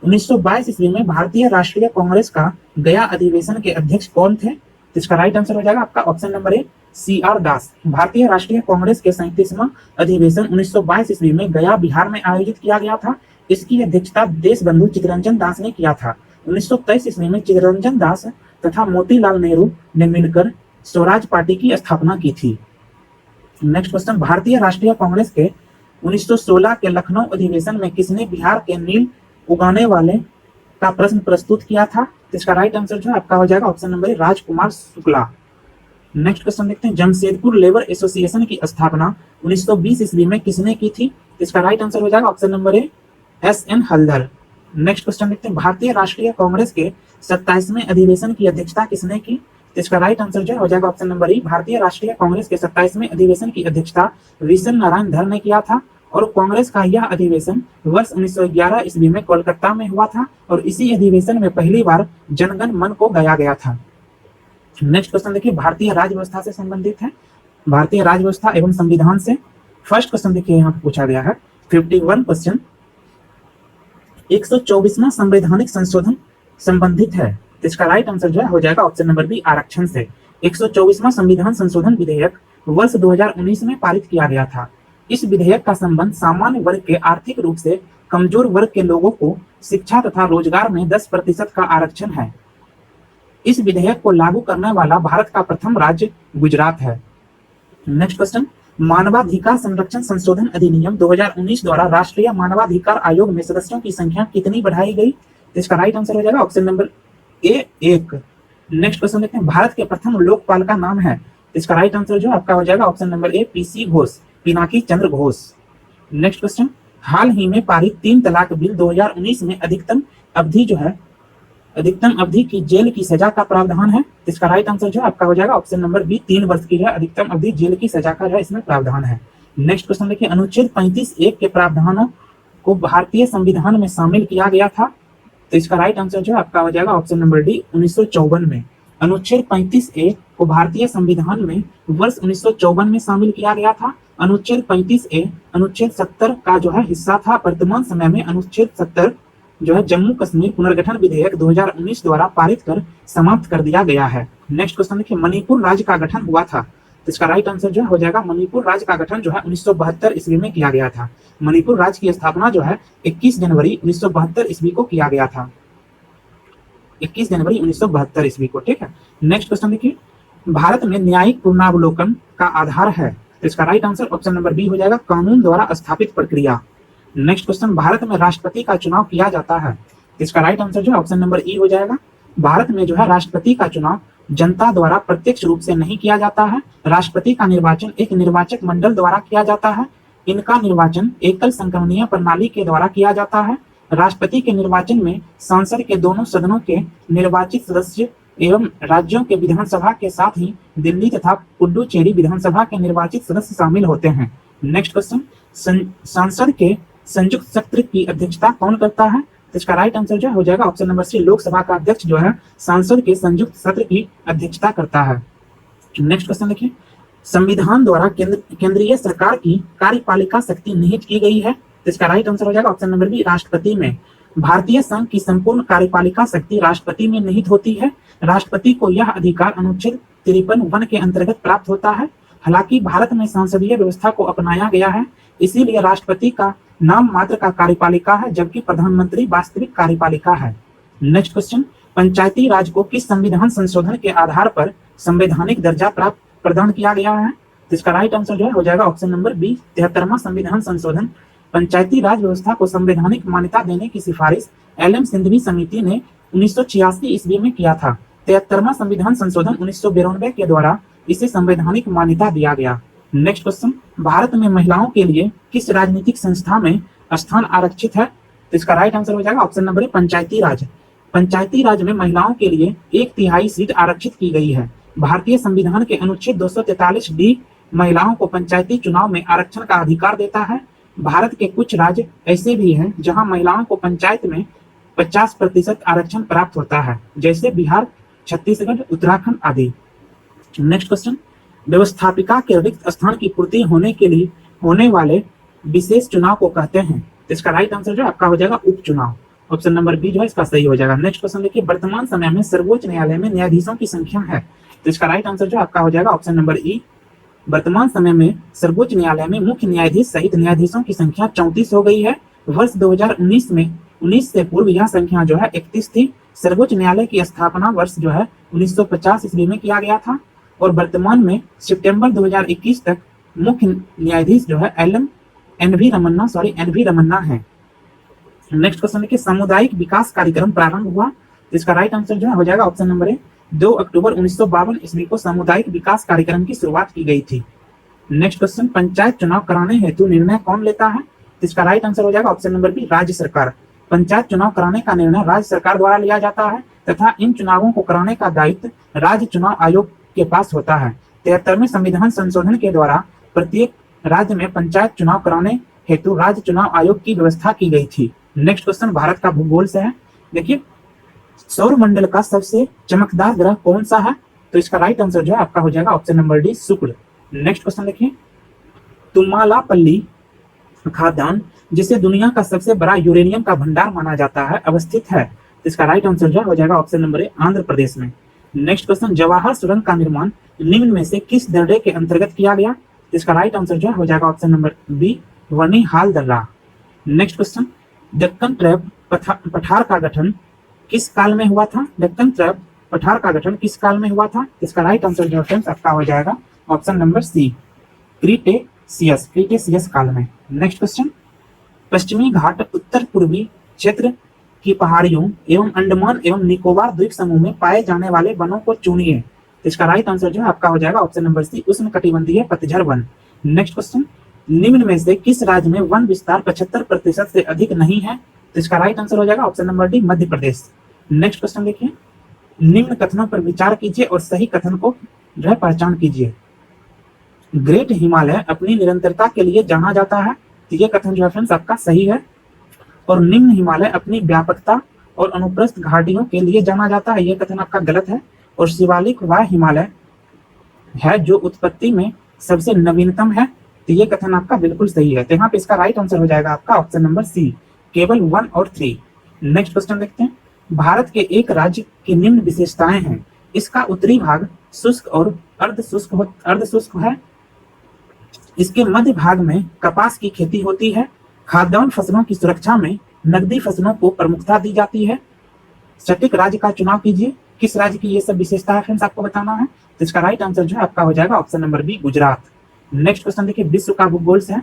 1922 ईस्वी में भारतीय राष्ट्रीय कांग्रेस का गया अधिवेशन के अध्यक्ष कौन थे? इसका राइट आंसर हो जाएगा आपका ऑप्शन नंबर ए, CR दास। भारतीय राष्ट्रीय कांग्रेस के 37वां अधिवेशन 1922 ईस्वी में गया बिहार में आयोजित किया गया था। इसकी अध्यक्षता देशबंधु चित्तरंजन दास ने किया था। 1923 ईस्वी में चित्तरंजन दास तथा मोतीलाल नेहरू ने मिलकर स्वराज पार्टी की स्थापना की थी। नेक्स्ट क्वेश्चन, भारतीय राष्ट्रीय कांग्रेस के 1916 के लखनऊ अधिवेशन में किसने बिहार के नील उगाने वाले का प्रश्न प्रस्तुत किया था? तो इसका राइट आंसर जो है आपका हो जाएगा ऑप्शन नंबर ए, राजकुमार शुक्ला। नेक्स्ट क्वेश्चन देखते हैं, जमशेदपुर लेबर एसोसिएशन की स्थापना 1920 ईस्वी में किसने की थी? तो इसका राइट आंसर हो जाएगा ऑप्शन नंबर ए, SN हल्दर। नेक्स्ट क्वेश्चन देखते हैं, भारतीय राष्ट्रीय कांग्रेस के 27वें अधिवेशन की अध्यक्षता किसने की? तो इसका राइट आंसर जो हो जाएगा ऑप्शन नंबर ई, भारतीय राष्ट्रीय कांग्रेस के 27वें अधिवेशन की अध्यक्षता विशन नारायण धर ने किया था और कांग्रेस का यह अधिवेशन वर्ष 1911 ईस्वी में कोलकाता में हुआ था और इसी अधिवेशन में पहली बार जनगण मन को गाया गया था। नेक्स्ट क्वेश्चन देखिए, भारतीय राज्य व्यवस्था से संबंधित है, भारतीय राज्य व्यवस्था एवं संविधान से। फर्स्ट क्वेश्चन देखिए यहाँ पूछा गया है 51 क्वेश्चन, 124वां संवैधानिक संशोधन संबंधित है। तो इसका राइट आंसर जो है हो जाएगा ऑप्शन नंबर बी, आरक्षण से। 124वां संविधान संशोधन विधेयक वर्ष 2019 में पारित किया गया था। इस विधेयक का संबंध सामान्य वर्ग के आर्थिक रूप से कमजोर वर्ग के लोगों को शिक्षा तथा रोजगार में 10% का आरक्षण है। इस विधेयक को लागू करने वाला भारत का प्रथम राज्य गुजरात है। नेक्स्ट क्वेश्चन, मानवाधिकार संरक्षण संशोधन अधिनियम 2019 द्वारा राष्ट्रीय मानवाधिकार आयोग में सदस्यों की संख्या कितनी बढ़ाई गई? तो इसका राइट आंसर हो जाएगा ऑप्शन नंबर ए, 1। नेक्स्ट क्वेश्चन देखते हैं, भारत के प्रथम लोकपाल का नाम है। इसका राइट आंसर जो आपका हो जाएगा option number A, PC Ghosh, Pinaki Chandra Ghosh. Next question, हाल ही में पारित 3 तलाक बिल 2019 में अधिकतम अवधि की जेल की सजा का प्रावधान है। इसका राइट आंसर जो आपका हो जाएगा ऑप्शन नंबर बी, 3 वर्ष की जो है अधिकतम अवधि जेल की सजा का जो है इसमें प्रावधान है। नेक्स्ट क्वेश्चन देखिए, अनुच्छेद 35(1) के प्रावधानों को भारतीय संविधान में शामिल किया गया था। तो इसका राइट आंसर जो आपका हो जाएगा ऑप्शन नंबर डी, 1954 में। अनुच्छेद 35(a) को भारतीय संविधान में वर्ष 1954 में शामिल किया गया था। अनुच्छेद 35(a) अनुच्छेद 70 का जो है हिस्सा था। वर्तमान समय में अनुच्छेद 70 जो है जम्मू कश्मीर पुनर्गठन विधेयक 2019 द्वारा पारित कर समाप्त कर दिया गया है। नेक्स्ट क्वेश्चन देखिए, मणिपुर राज्य का गठन हुआ था। तो इसका राइट आंसर जो हो जाएगा, मणिपुर राज्य का गठन जो है 1972 ईस्वी में किया गया था। मणिपुर राज्य की स्थापना जो है 21 जनवरी 1972 ईस्वी को किया गया था। 21 जनवरी 1972 ईस्वी को, ठीक है। नेक्स्ट क्वेश्चन देखिए, भारत में न्यायिक पुनरावलोकन का आधार है। तो इसका right answer option number B हो जाएगा, कानून द्वारा स्थापित प्रक्रिया। नेक्स्ट क्वेश्चन, भारत में राष्ट्रपति का चुनाव किया जाता है। तो इसका राइट आंसर जो है ऑप्शन नंबर ई हो जाएगा। भारत में जो है राष्ट्रपति का चुनाव जनता द्वारा प्रत्यक्ष रूप से नहीं किया जाता है। राष्ट्रपति का निर्वाचन एक निर्वाचक मंडल द्वारा किया जाता है। इनका निर्वाचन एकल संक्रमणीय प्रणाली के द्वारा किया जाता है। राष्ट्रपति के निर्वाचन में संसद के दोनों सदनों के निर्वाचित सदस्य एवं राज्यों के विधानसभा के साथ ही दिल्ली तथा पुडुचेरी विधानसभा के निर्वाचित सदस्य शामिल होते हैं। नेक्स्ट क्वेश्चन, संसद के संयुक्त सत्र की अध्यक्षता कौन करता है? तो इसका राइट आंसर जो हो जाएगा ऑप्शन नंबर सी, लोकसभा का अध्यक्ष जो है संसद के संयुक्त सत्र की अध्यक्षता करता है। नेक्स्ट क्वेश्चन देखिए, संविधान द्वारा केंद्रीय सरकार की कार्यपालिका शक्ति निहित की गई है। तो इसका राइट आंसर हो जाएगा ऑप्शन नंबर बी, राष्ट्रपति में। भारतीय संघ की संपूर्ण कार्यपालिका शक्ति राष्ट्रपति में निहित होती है। राष्ट्रपति को यह अधिकार अनुच्छेद 53(1) के अंतर्गत प्राप्त होता है। हालांकि भारत में संसदीय व्यवस्था को अपनाया गया है, इसीलिए राष्ट्रपति का नाम मात्र का कार्यपालिका है, जबकि प्रधानमंत्री वास्तविक कार्यपालिका है। नेक्स्ट क्वेश्चन, पंचायती राज को किस संविधान संशोधन के आधार पर संवैधानिक दर्जा प्राप्त प्रदान किया गया है? तो इसका राइट आंसर जो है हो जाएगा ऑप्शन नंबर बी, 73वां संविधान संशोधन। पंचायती राज व्यवस्था को संवैधानिक मान्यता देने की सिफारिश एल.एम. सिंघवी समिति ने 1986 ईस्वी में किया था। 73वां संविधान संशोधन 1992 के द्वारा इसे संवैधानिक मान्यता दिया गया। नेक्स्ट क्वेश्चन, भारत में महिलाओं के लिए किस राजनीतिक संस्था में स्थान आरक्षित है? तो इसका राइट आंसर हो जाएगा ऑप्शन नंबर ए, पंचायती राज। पंचायती राज में महिलाओं के लिए 1/3 सीट आरक्षित की गई है। भारतीय संविधान के अनुच्छेद 243D महिलाओं को पंचायती चुनाव में आरक्षण का अधिकार देता है। भारत के कुछ राज्य ऐसे भी हैं जहां महिलाओं को पंचायत में 50% आरक्षण प्राप्त होता है, जैसे बिहार, छत्तीसगढ़, उत्तराखंड आदि। नेक्स्ट क्वेश्चन, व्यवस्थापिका के रिक्त स्थान की पूर्ति होने के लिए होने वाले विशेष चुनाव को कहते हैं। तो इसका राइट आंसर जो आपका हो जाएगा उपचुनाव। ऑप्शन नंबर बी जो है इसका सही हो जाएगा। नेक्स्ट क्वेश्चन देखिए, वर्तमान समय में सर्वोच्च न्यायालय में न्यायाधीशों की संख्या है। तो इसका राइट आंसर जो आपका हो जाएगा ऑप्शन नंबर ई। वर्तमान समय में सर्वोच्च न्यायालय में मुख्य न्यायाधीश सहित न्यायाधीशों की संख्या 34 हो गई है। वर्ष 2019 में 19 से पूर्व यह संख्या जो है 31 थी। सर्वोच्च न्यायालय की स्थापना वर्ष जो है 1950 ईस्वी में किया गया था और वर्तमान में सितंबर 2021 तक मुख्य न्यायाधीश जो है एन वी रमन्ना है। नेक्स्ट क्वेश्चन देखिए, सामुदायिक विकास कार्यक्रम प्रारंभ हुआ। तो इसका राइट आंसर जो है हो जाएगा ऑप्शन नंबर ए, 2 अक्टूबर 1952 ईस्वी को सामुदायिक विकास कार्यक्रम की शुरुआत की गई थी। नेक्स्ट क्वेश्चन, पंचायत चुनाव कराने हेतु निर्णय कौन लेता है? तो इसका राइट आंसर हो जाएगा ऑप्शन नंबर बी, राज्य सरकार। पंचायत चुनाव कराने का निर्णय राज्य सरकार द्वारा लिया जाता है तथा इन चुनावों को कराने का दायित्व राज्य चुनाव आयोग के पास होता है। 73वें संविधान संशोधन के द्वारा प्रत्येक राज्य में पंचायत चुनाव कराने हेतु राज्य चुनाव आयोग की व्यवस्था की गई थी। नेक्स्ट क्वेश्चन भारत का भूगोल से है। देखिए, सौर मंडल का सबसे चमकदार ग्रह कौन सा है? तो इसका राइट आंसर जो है आपका हो जाएगा ऑप्शन नंबर डी, शुक्र। नेक्स्ट क्वेश्चन देखिए, तुमालापल्ली खादान जिसे दुनिया का सबसे बड़ा यूरेनियम का भंडार माना जाता है अवस्थित है। तो इसका राइट आंसर जो हो जाएगा ऑप्शन नंबर ए, आंध्र प्रदेश में। नेक्स्ट क्वेश्चन, जवाहर सुरंग का निर्माण निम्न में से किस दर्रे के अंतर्गत किया गया? तो इसका राइट आंसर जो हो जाएगा ऑप्शन नंबर बी, वनीहाल दर्रा। नेक्स्ट क्वेश्चन, डेक्कन ट्रैप पठार का गठन किस काल में हुआ था? डेक्कन ट्रैप पठार का गठन किस काल में हुआ था? इसका राइट आंसर जो फ्रेंड्स आपका हो जाएगा ऑप्शन नंबर सी, क्रीटेशियस काल में। नेक्स्ट क्वेश्चन, पश्चिमी घाट उत्तर पूर्वी क्षेत्र की पहाड़ियों एवं अंडमान एवं निकोबार द्वीप समूह में पाए जाने वाले वनों को चुनिए। इसका राइट आंसर जो है आपका हो जाएगा ऑप्शन नंबर सी, उष्णकटिबंधीय पतझड़ वन। नेक्स्ट क्वेश्चन, निम्न में से किस राज्य में वन विस्तार 75% से अधिक नहीं है? तो इसका राइट आंसर हो जाएगा option number D, Madhya Pradesh. Next question देखिए, निम्न कथनों पर विचार कीजिए और सही कथन को जो है पहचान कीजिए। ग्रेट हिमालय अपनी निरंतरता के लिए जाना जाता है। तो ये कथन जो है फ्रेंड्स आपका सही है। और निम्न हिमालय अपनी व्यापकता और अनुप्रस्थ घाटियों के लिए जाना जाता है, ये कथन आपका गलत है। और शिवालिक वह हिमालय है जो उत्पत्ति में सबसे नवीनतम है, तो ये कथन आपका बिल्कुल सही है। तो यहाँ पे इसका राइट आंसर हो जाएगा आपका ऑप्शन नंबर सी, केवल 1 और 3। नेक्स्ट क्वेश्चन देखते हैं, भारत के एक राज्य की निम्न विशेषताएं हैं। इसका उत्तरी भाग शुष्क और अर्धशुष्क है। इसके मध्य भाग में कपास की खेती होती है। खाद्यान्न फसलों की सुरक्षा में नकदी फसलों को प्रमुखता दी जाती है। सटीक राज्य का चुनाव कीजिए। किस राज्य की ये सब विशेषता है फ्रेंड्स आपको बताना है। तो इसका राइट आंसर जो है आपका हो जाएगा option number B, Gujarat. Next question देखिए, विश्व का भूगोल से है।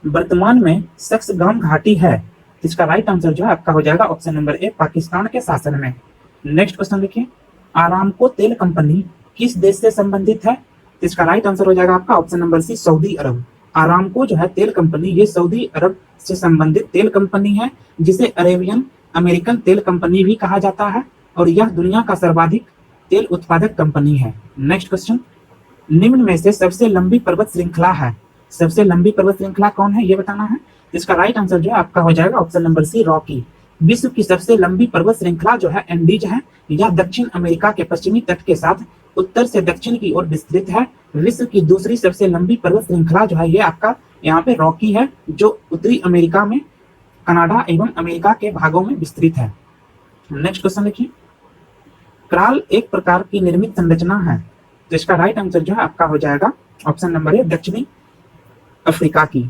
वर्तमान में सक्सगाम घाटी है। इसका राइट आंसर जो है आपका हो जाएगा ऑप्शन नंबर ए, पाकिस्तान के शासन में। नेक्स्ट क्वेश्चन देखिए, आरामको तेल कंपनी किस देश से संबंधित है? इसका राइट आंसर हो जाएगा आपका ऑप्शन नंबर सी, सऊदी अरब। आरामको जो है तेल कंपनी, ये सऊदी अरब से संबंधित तेल कंपनी है, जिसे अरेबियन अमेरिकन तेल कंपनी भी कहा जाता है और यह दुनिया का सर्वाधिक तेल उत्पादक कंपनी है। नेक्स्ट क्वेश्चन, निम्न में से सबसे लंबी पर्वत श्रृंखला है। सबसे लंबी पर्वत श्रृंखला कौन है ये बताना है। इसका राइट आंसर जो है आपका हो जाएगा ऑप्शन नंबर सी, रॉकी। विश्व की सबसे लंबी पर्वत श्रृंखला जो है एंडीज है। यह दक्षिण अमेरिका के पश्चिमी तट के साथ उत्तर से दक्षिण की ओर विस्तृत है। विश्व की दूसरी सबसे लंबी पर्वत श्रृंखला जो है ये आपका यहाँ पे रॉकी है, जो उत्तरी अमेरिका में कनाडा एवं अमेरिका के भागों में विस्तृत है। नेक्स्ट क्वेश्चन देखिए, क्राल एक प्रकार की निर्मित संरचना है, तो इसका राइट आंसर जो है आपका हो जाएगा ऑप्शन नंबर ए, दक्षिणी अफ्रीका की।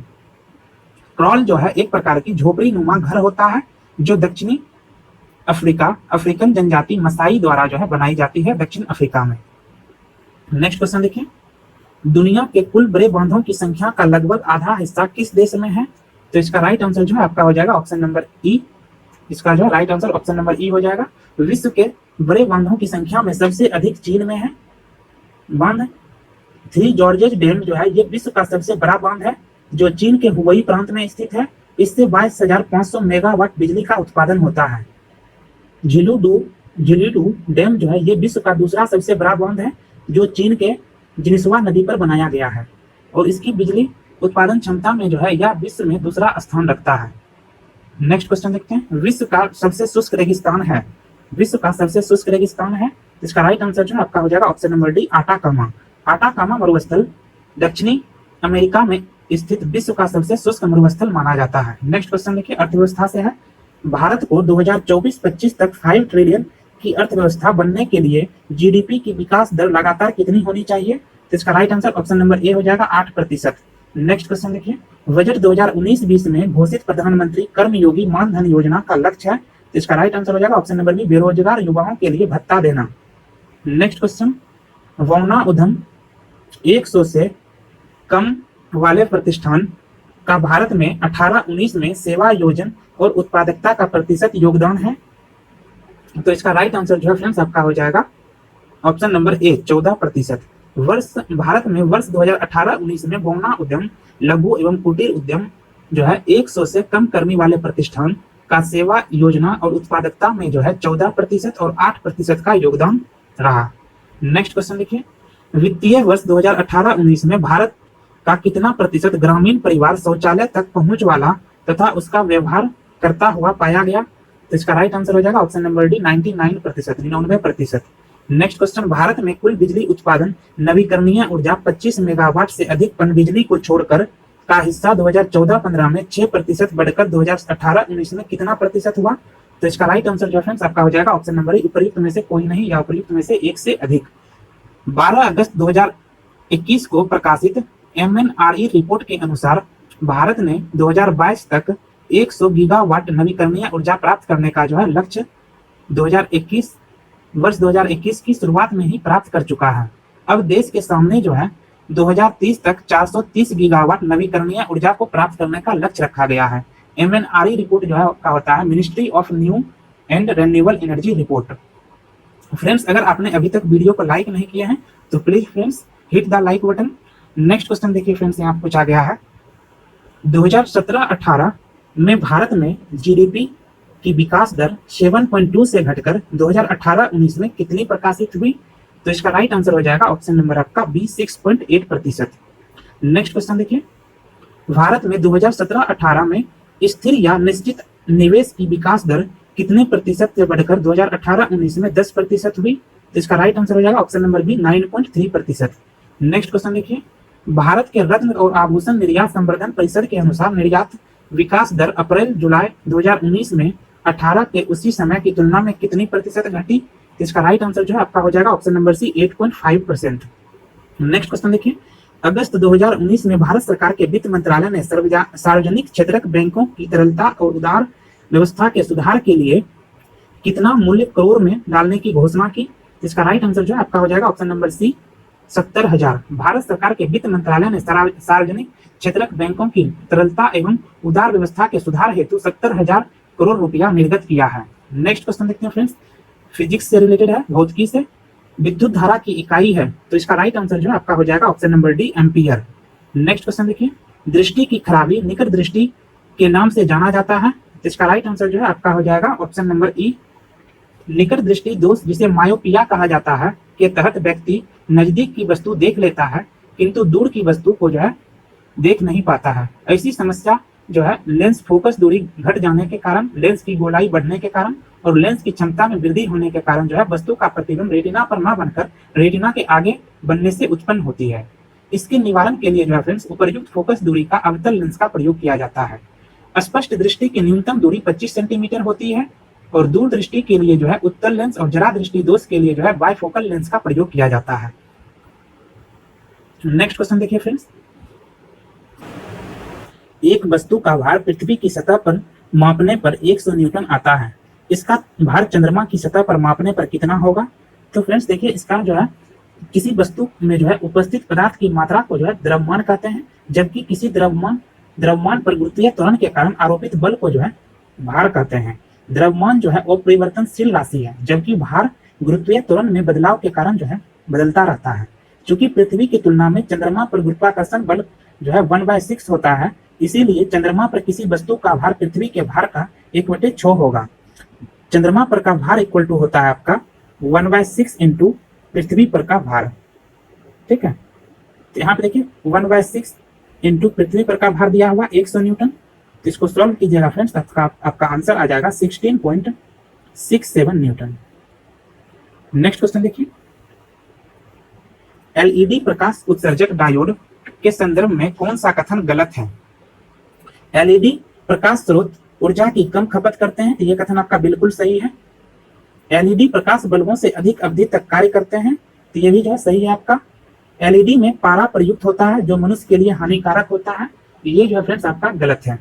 क्रॉल जो है एक प्रकार की झोपड़ी नुमा घर होता है जो दक्षिणी अफ्रीकन जनजाति मसाई द्वारा जो है बनाई जाती है दक्षिण अफ्रीका में। नेक्स्ट क्वेश्चन देखिए, दुनिया के कुल बड़े बांधों की संख्या का लगभग आधा हिस्सा किस देश में है, तो इसका राइट आंसर जो है आपका हो जाएगा ऑप्शन नंबर ई। इसका जो राइट आंसर ऑप्शन नंबर ई हो जाएगा। विश्व के बड़े बांधों की संख्या में सबसे अधिक चीन में है। बांध थ्री जॉर्जेस डैम जो है ये विश्व का सबसे बड़ा बांध है जो चीन के हुबई प्रांत में स्थित है। इससे 22,500 मेगावाट बिजली का उत्पादन होता है। झिलीडू डैम जो है ये विश्व का दूसरा सबसे बड़ा बांध है जो चीन के जिनिसवा नदी पर बनाया गया है और इसकी बिजली उत्पादन क्षमता में जो है यह विश्व में दूसरा स्थान रखता है। नेक्स्ट क्वेश्चन देखते हैं, विश्व का सबसे शुष्क रेगिस्तान है। विश्व का सबसे शुष्क रेगिस्तान है, इसका राइट आंसर जो है आपका हो जाएगा option number D, Atacama. Atacama मरुस्थल दक्षिणी अमेरिका में स्थित विश्व का सबसे शुष्क मरुस्थल माना जाता है। नेक्स्ट क्वेश्चन देखिए, अर्थव्यवस्था से है। भारत को 2024-25 तक 5 ट्रिलियन की अर्थव्यवस्था बनने के लिए जीडीपी की विकास दर लगातार कितनी होनी चाहिए, तो इसका राइट आंसर ऑप्शन नंबर ए हो जाएगा 8%। नेक्स्ट क्वेश्चन देखिए, बजट 2019-20 में घोषित प्रधानमंत्री कर्मयोगी मानधन योजना का लक्ष्य है, तो इसका राइट आंसर हो जाएगा ऑप्शन नंबर बी, बेरोजगार युवाओं के लिए भत्ता देना। नेक्स्ट क्वेश्चन, वौना उद्यम 100 से कम वाले प्रतिष्ठान का भारत में 18-19 में सेवा योजन और उत्पादकता का प्रतिशत योगदान है, तो इसका राइट आंसर जो है फ्रेंड्स आपका हो जाएगा ऑप्शन नंबर ए, 14%। भारत में वर्ष 2018-19 में वौना उद्यम, लघु एवं कुटीर उद्यम जो है 100 से कम कर्मी वाले प्रतिष्ठान का सेवा योजना और उत्पादकता में जो है 14% और 8% का योगदान रहा। नेक्स्ट क्वेश्चन देखिए, वित्तीय वर्ष 2018-19 में भारत का कितना प्रतिशत ग्रामीण परिवार शौचालय तक पहुंच वाला तथा उसका व्यवहार करता हुआ पाया गया, तो इसका राइट आंसर हो जाएगा option number D, 99%। Next question, Bharat में कुल बिजली उत्पादन नवीकरणीय ऊर्जा 25 मेगावाट से अधिक पनबिजली को छोड़कर का हिस्सा 2014-15 में 6% बढ़कर 2018-19 में कितना प्रतिशत हुआ, तो इसका राइट आंसर जो फ्रेंड्स आपका हो जाएगा ऑप्शन नंबर ए, उपयुक्त में से कोई नहीं या उपयुक्त में से एक से अधिक। 12 अगस्त 2021 को प्रकाशित MNRE रिपोर्ट के अनुसार भारत ने 2022 तक 100 गीगावाट नवीकरणीय ऊर्जा प्राप्त करने का जो है लक्ष्य 2021 की शुरुआत में ही प्राप्त कर चुका है। अब देश के सामने जो है 2030 तक 430 गीगावाट नवीकरणीय ऊर्जा को प्राप्त करने का लक्ष्य रखा गया है। MNRE रिपोर्ट जो है का होता है ministry of new and renewable energy report. Friends, अगर आपने अभी तक वीडियो को लाइक नहीं किया है तो please friends hit the like button. Next question देखिए फ्रेंड्स, यहाँ पूछा गया है 2017-18 में भारत में जीडीपी की विकास दर 7.2 से घटकर 2018-19 में कितनी प्रकाशित हुई, तो इसका राइट आंसर हो जाएगा ऑप्शन नंबर आपका बी, 6.8%। नेक्स्ट क्वेश्चन देखिए, भारत में 2017-18 में स्थिर या निश्चित निवेश की विकास दर कितने प्रतिशत से बढ़कर 2018-19 में 10% हुई, तो इसका राइट आंसर हो जाएगा option number B, 9.3%। Next question देखिए, भारत के रत्न और आभूषण निर्यात संवर्धन परिषद के अनुसार निर्यात विकास दर अप्रैल-जुलाई 2019 में 18 के उसी समय की तुलना में कितनी प्रतिशत घटी, इसका राइट आंसर जो है आपका हो जाएगा option number C, 8.5%। Next question देखिए, अगस्त 2019 में भारत सरकार के वित्त मंत्रालय ने सार्वजनिक क्षेत्रक बैंकों की तरलता और उदार व्यवस्था के सुधार के लिए कितना मूल्य करोड़ में डालने की घोषणा की, इसका राइट आंसर जो है आपका हो जाएगा ऑप्शन नंबर सी, 70,000। भारत सरकार के वित्त मंत्रालय ने सार्वजनिक क्षेत्रक बैंकों की तरलता एवं उदार व्यवस्था के सुधार हेतु 70,000 करोड़ रुपया निर्गत किया है। नेक्स्ट क्वेश्चन देखते हैं फ्रेंड्स, फिजिक्स से रिलेटेड है, भौतिकी से। विद्युत धारा की इकाई है, तो इसका राइट आंसर जो है आपका हो जाएगा option number D, ampere. Next question देखिए, दृष्टि की खराबी निकट दृष्टि के नाम से जाना जाता है, तो इसका राइट आंसर जो है आपका हो जाएगा ऑप्शन नंबर ई, निकट दृष्टि दोष जिसे मायोपिया कहा जाता है के तहत व्यक्ति नजदीक की वस्तु देख लेता है किंतु दूर की वस्तु को जो है देख नहीं पाता है। ऐसी समस्या जो है लेंस फोकस दूरी घट जाने के कारण, लेंस की गोलाई बढ़ने के कारण और लेंस की क्षमता में वृद्धि होने के कारण जो है वस्तु का प्रतिबिंब रेटिना पर न बनकर रेटिना के आगे बनने से उत्पन्न होती है। इसके निवारण के लिए जो है फ्रेंड्स उपर्युक्त फोकस दूरी का अवतल लेंस का प्रयोग किया जाता है। स्पष्ट दृष्टि की न्यूनतम दूरी 25 सेंटीमीटर होती है और दूर दृष्टि के लिए जो है उत्तल लेंस और जरा दृष्टि दोष के लिए जो है बायफोकल लेंस का प्रयोग किया जाता है। नेक्स्ट क्वेश्चन देखिए फ्रेंड्स, एक वस्तु का भार पृथ्वी की सतह पर मापने पर 100 न्यूटन आता है, इसका भार चंद्रमा की सतह पर मापने पर कितना होगा? तो फ्रेंड्स देखिए, इसका जो है किसी वस्तु में जो है उपस्थित पदार्थ की मात्रा को जो है द्रव्यमान कहते हैं, जबकि किसी द्रव्यमान पर गुरुत्वीय त्वरण के कारण आरोपित बल को जो है भार कहते हैं। द्रव्यमान जो है अपरिवर्तनशील राशि है, जबकि भार गुरुत्वीय त्वरण में बदलाव के कारण जो है बदलता रहता है। चूंकि पृथ्वी की तुलना में चंद्रमा पर गुरुत्वाकर्षण बल जो है 1/6 होता है, इसीलिए चंद्रमा पर किसी वस्तु का भार पृथ्वी के भार का 1/6 होगा। चंद्रमा पर का भार इक्वल टू होता है आपका 1/6 इंटू पृथ्वी पर का भार। ठीक है, तो यहाँ पे देखिए 1/6 इंटू पृथ्वी पर का भार दिया हुआ 100 न्यूटन। तो इसको सॉल्व कीजिएगा फ्रेंड्स, आपका आंसर आ जाएगा 16.67 न्यूटन। नेक्स्ट क्वेश्चन देखिए, एलईडी प्रकाश उत्सर्जक डायोड के संदर्भ में कौन सा कथन गलत है? एलईडी प्रकाश स्रोत ऊर्जा की कम खपत करते हैं, यह कथन आपका बिल्कुल सही है। एलईडी प्रकाश बल्बों से अधिक अवधि तक कार्य करते हैं, तो यह भी जो है सही है आपका। एलईडी में पारा प्रयुक्त होता है जो मनुष्य के लिए हानिकारक होता है, ये जो है फ्रेंड्स आपका गलत है।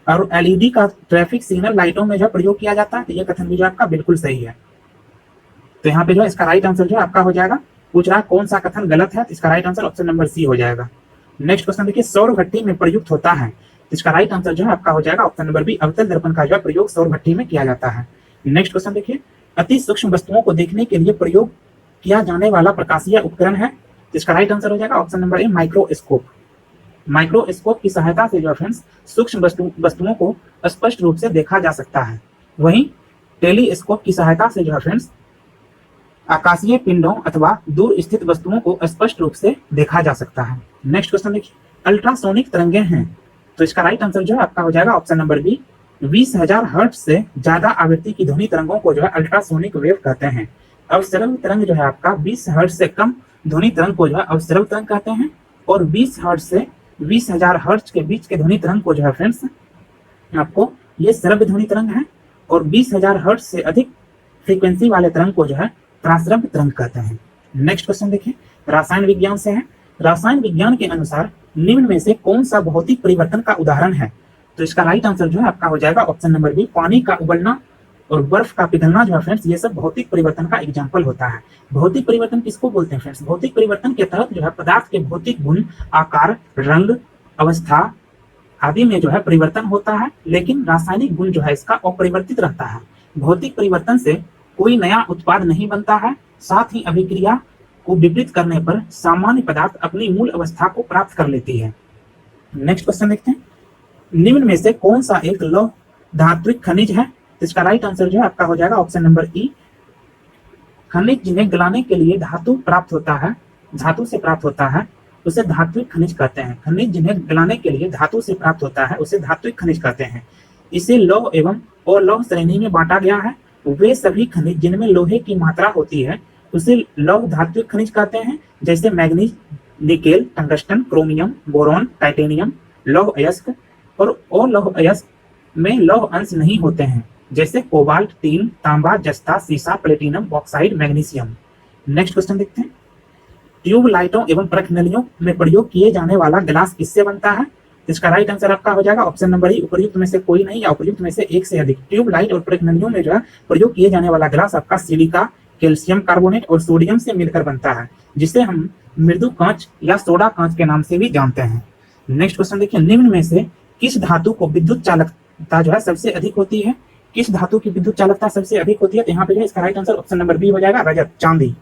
और एलईडी का ट्रैफिक सिग्नल लाइटों में जो प्रयोग किया जाता है, तो यह कथन भी जो आपका बिल्कुल सही है। तो यहाँ पे जो इसका राइट आंसर जो आपका हो जाएगा, पूछ रहा कौन सा कथन गलत है, तो इसका right answer option number C हो जाएगा। नेक्स्ट क्वेश्चन देखिए, सौर भट्टी में प्रयुक्त होता है, तो इसका राइट आंसर जो है आपका हो जाएगा ऑप्शन नंबर बी, अवतल दर्पण का जो है प्रयोग सौर भट्टी में किया जाता है। नेक्स्ट क्वेश्चन देखिए, अति सूक्ष्म वस्तुओं को देखने के लिए प्रयोग किया जाने वाला प्रकाशीय उपकरण है, तो इसका राइट आंसर हो जाएगा ऑप्शन नंबर ए, माइक्रोस्कोप। माइक्रोस्कोप की सहायता से जो है फ्रेंड्स सूक्ष्म वस्तुओं को स्पष्ट रूप से देखा जा सकता है। वहीं टेलीस्कोप की सहायता से जो है फ्रेंड्स आकाशीय पिंडों अथवा दूर स्थित वस्तुओं को स्पष्ट रूप से देखा जा सकता है। नेक्स्ट क्वेश्चन देखिए, अल्ट्रासोनिक तरंगें हैं, तो इसका राइट आंसर जो है आपका हो जाएगा ऑप्शन नंबर बी, 20,000 हर्ट्ज से ज्यादा आवृत्ति की ध्वनि तरंगों को जो है अल्ट्रासोनिक वेव कहते हैं। अवसरल तरंग जो है आपका 20 हर्ट्ज से कम ध्वनि तरंग को जो है अवसरल तरंग कहते हैं, और 20 हर्ट्ज से 20,000 हर्ट्ज के बीच के ध्वनि तरंग को जो है फ्रेंड्स आपको ये श्रव्य ध्वनि तरंग है, और 20,000 हर्ट्ज से अधिक फ्रीक्वेंसी वाले तरंग को जो है प्राश्रव्य तरंग कहते हैं। नेक्स्ट क्वेश्चन देखिए, रसायन विज्ञान से है। रसायन विज्ञान के अनुसार निम्न में से कौन सा भौतिक परिवर्तन का उदाहरण है? तो इसका राइट आंसर जो है आपका हो जाएगा ऑप्शन नंबर बी, पानी का उबलना और बर्फ का पिघलना जो है फ्रेंड्स, ये सब भौतिक परिवर्तन का एग्जाम्पल होता है। भौतिक परिवर्तन किसको बोलते हैं फ्रेंड्स? भौतिक परिवर्तन के तहत जो है पदार्थ के भौतिक गुण, आकार, रंग, अवस्था आदि में जो है परिवर्तन होता है, लेकिन रासायनिक गुण जो है इसका अपरिवर्तित रहता है। भौतिक परिवर्तन से कोई नया उत्पाद नहीं बनता है, साथ ही अभिक्रिया को विपरीत करने पर सामान्य पदार्थ अपनी मूल अवस्था को प्राप्त कर लेती है। नेक्स्ट क्वेश्चन देखते हैं, निम्न में से कौन सा एक लौह धात्विक खनिज है? तो इसका राइट आंसर जो है आपका हो जाएगा ऑप्शन नंबर ई, खनिज जिन्हें गलाने के लिए धातु प्राप्त होता है, धातु से प्राप्त होता है, उसे धात्विक खनिज कहते हैं। खनिज जिन्हें गलाने के लिए धातु से प्राप्त होता है उसे धात्विक खनिज कहते हैं। इसे लौह एवं अलौह श्रेणी में बांटा गया है। वे सभी खनिज जिनमें लोहे की मात्रा होती है उसे लौह धात्विक खनिज कहते हैं, जैसे manganese, nickel, tungsten, chromium, boron, titanium. लौह अयस्क और अलौह अयस्क में लौह अंश नहीं होते हैं, जैसे कोबाल्ट, टीन, तांबा, जस्ता, सीसा, platinum, bauxite, magnesium. Next question देखते हैं, ट्यूब लाइटों एवं प्रखनलियों में प्रयोग किए जाने वाला गिलास किससे बनता है? इसका राइट आंसर आपका हो जाएगा ऑप्शन नंबर ई, उपर्युक्त में से कोई नहीं या उपर्युक्त में से एक से अधिक। ट्यूब लाइट और प्रखनलियों में जो है प्रयोग किए जाने वाला गिलास आपका सिलिका, कैल्शियम कार्बोनेट और सोडियम से मिलकर बनता है, जिसे हम मृदु कांच या सोडा कांच के नाम से भी जानते हैं। नेक्स्ट क्वेश्चन देखिए, निम्न में से किस धातु को विद्युत चालकता जो है सबसे अधिक होती है? किस धातु की विद्युत चालकता सबसे अधिक होती है? तो यहाँ पे जो है इसका right answer option number B हो जाएगा, रजत, चांदी।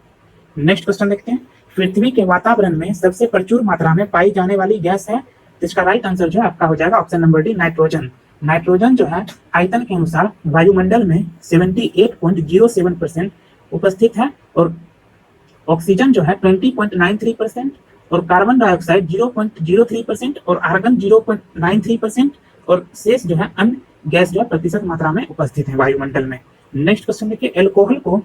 नेक्स्ट क्वेश्चन देखते हैं, पृथ्वी के वातावरण में सबसे प्रचुर मात्रा में पाई जाने वाली गैस है, तो इसका राइट आंसर जो है आपका हो जाएगा option number D, nitrogen. Nitrogen जो है आयतन के अनुसार वायुमंडल में 78.07% उपस्थित है, और ऑक्सीजन जो है 20.93%, और कार्बन डाइऑक्साइड 0.03%, और आर्गन 0.93%, और शेष जो है अन्य गैस जो है प्रतिशत मात्रा में उपस्थित है वायुमंडल में। नेक्स्ट क्वेश्चन देखिए, एल्कोहल को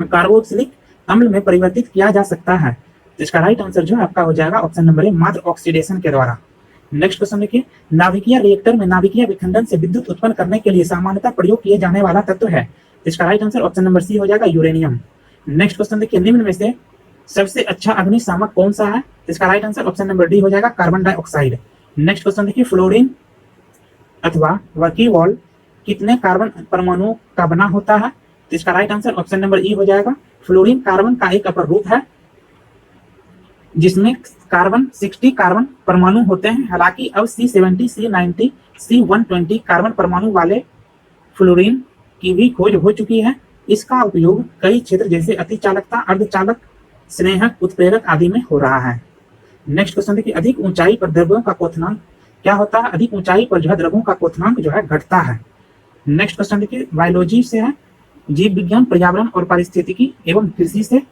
कार्बोक्सिलिक अम्ल में परिवर्तित किया जा सकता है, तो इसका राइट आंसर जो है आपका हो जाएगा ऑप्शन नंबर ए, मात्र ऑक्सीडेशन के द्वारा। नेक्स्ट क्वेश्चन देखिए, नाभिकीय रिएक्टर में नाभिकीय विखंडन से विद्युत उत्पन्न करने के लिए सामान्यतः प्रयोग किए जाने वाला तत्व है। इसका right answer option number C हो जाएगा यूरेनियम। नेक्स्ट क्वेश्चन देखिए, निम्न में से सबसे अच्छा अग्निशामक कौन सा है? इसका right answer option number D हो जाएगा कार्बन डाइऑक्साइड। नेक्स्ट क्वेश्चन देखिए, फ्लोरीन अथवा वर्कीवॉल कितने कार्बन परमाणुओं का बना होता है? इसका राइट आंसर ऑप्शन नंबर ई हो जाएगा। फ्लोरीन कार्बन का एक अपर रूप है जिसमें कार्बन 60 कार्बन परमाणु होते हैं। हालांकि अब C70, C90, C120 कार्बन परमाणु वाले फ्लोरीन की भी खोज हो चुकी है। इसका उपयोग कई क्षेत्र जैसे अतिचालकता, अर्धचालक, स्नेहक, उत्प्रेरक आदि में हो रहा है। नेक्स्ट क्वेश्चन देखिए, अधिक ऊंचाई पर द्रव्यों का क्वथनांक क्या होता है? अधिक ऊंचाई पर जो है द्रव्यों का क्वथनांक जो है घटता है। नेक्स्ट क्वेश्चन देखिए, बायोलॉजी से है, जीव विज्ञान, पर्यावरण और पारिस्थितिकी एवं कृषि से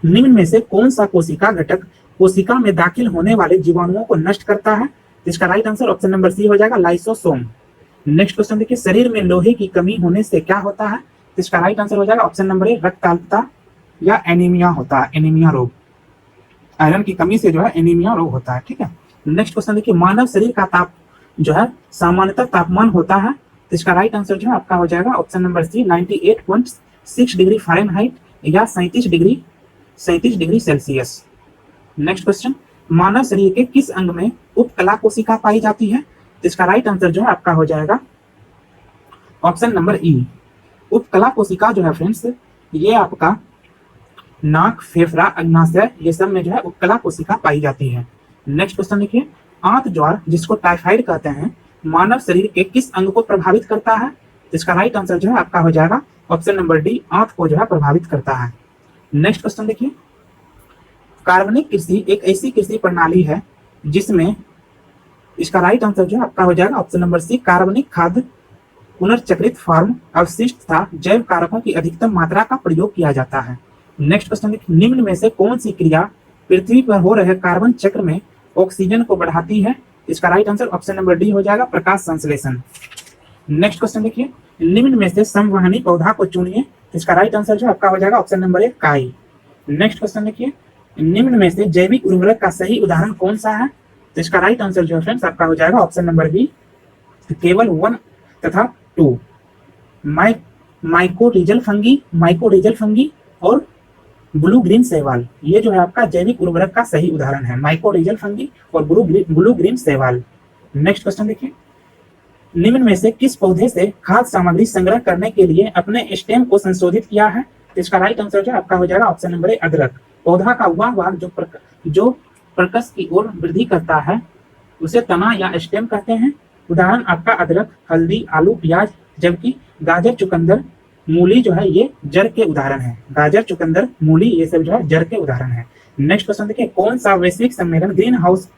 निम्न में से कौन सा कोशिका घटक कोशिका में दाखिल होने वाले जीवाणुओं को नष्ट करता है? इसका right answer option number C हो जाएगा लाइसोसोम। नेक्स्ट क्वेश्चन देखिए, शरीर में लोहे की कमी होने से क्या होता है? इसका राइट आंसर हो जाएगा ऑप्शन नंबर ए रक्ताल्पता या एनीमिया होता है, एनीमिया रोग। आयरन की कमी से जो है एनीमिया रोग होता है। ठीक है। नेक्स्ट क्वेश्चन देखिए, मानव शरीर का ताप जो है सामान्यतः तापमान होता है। तो इसका राइट आंसर जो है आपका हो जाएगा option number C 98.6 degree Fahrenheit या 37 डिग्री सेल्सियस। नेक्स्ट क्वेश्चन, मानव शरीर के किस अंग में उपकला कोशिका पाई जाती है? तो इसका राइट आंसर जो है आपका हो जाएगा ऑप्शन नंबर ई। उपकला कोशिका जो है फ्रेंड्स, ये आपका नाक, फेफड़ा, अग्नाशय, ये सब में जो है उपकला कोशिका पाई जाती है। नेक्स्ट क्वेश्चन देखिए, आंत ज्वार जिसको टाइफाइड कहते हैं मानव शरीर के किस अंग को प्रभावित करता है? तो इसका राइट आंसर जो है आपका हो जाएगा ऑप्शन नंबर डी, आंत को जो है प्रभावित करता है। नेक्स्ट क्वेश्चन देखिए, कार्बनिक कृषि एक ऐसी कृषि प्रणाली है जिसमें इसका राइट आंसर जो है आपका हो जाएगा ऑप्शन नंबर सी, कार्बनिक खाद्य, पुनर्चक्रित फार्म, अवशिष्ट तथा जैव कारकों की अधिकतम मात्रा का प्रयोग किया जाता है। नेक्स्ट क्वेश्चन देखिए, निम्न में से कौन सी क्रिया पृथ्वी पर हो रहे कार्बन चक्र में ऑक्सीजन को बढ़ाती है? इसका right answer option number D हो जाएगा प्रकाश संश्लेषण। नेक्स्ट क्वेश्चन देखिए, निम्न में से संवहनी पौधा को चुनिए। इसका राइट आंसर जो आपका हो जाएगा ऑप्शन नंबर ए काई। नेक्स्ट क्वेश्चन देखिए, निम्न में से जैविक उर्वरक का सही उदाहरण कौन सा है? तो इसका राइट आंसर जो है फ्रेंड्स आपका हो जाएगा ऑप्शन नंबर बी, केवल 1 तथा 2। माइकोरिजल फंगी और ब्लू ग्रीन शैवाल, ये जो है आपका जैविक उर्वरक का सही उदाहरण है, माइकोरिजल फंगी और ब्लू ग्रीन शैवाल। नेक्स्ट क्वेश्चन देखिए, निम्न में से किस पौधे से खाद्य सामग्री संग्रह करने के लिए अपने स्टेम को संशोधित किया है? तो इसका राइट आंसर जो आपका हो जाएगा ऑप्शन नंबर ए अदरक। पौधा का वह भाग जो प्रकस की ओर वृद्धि करता है उसे तना या स्टेम कहते हैं। उदाहरण आपका अदरक, हल्दी, आलू, प्याज, जबकि गाजर, चुकंदर, मूली जो है ये जड़ के उदाहरण है। गाजर, चुकंदर, मूली ये सब जो है जड़ के उदाहरण है। नेक्स्ट क्वेश्चन देखिए, कौन सा वैश्विक सम्मेलन ग्रीन हाउस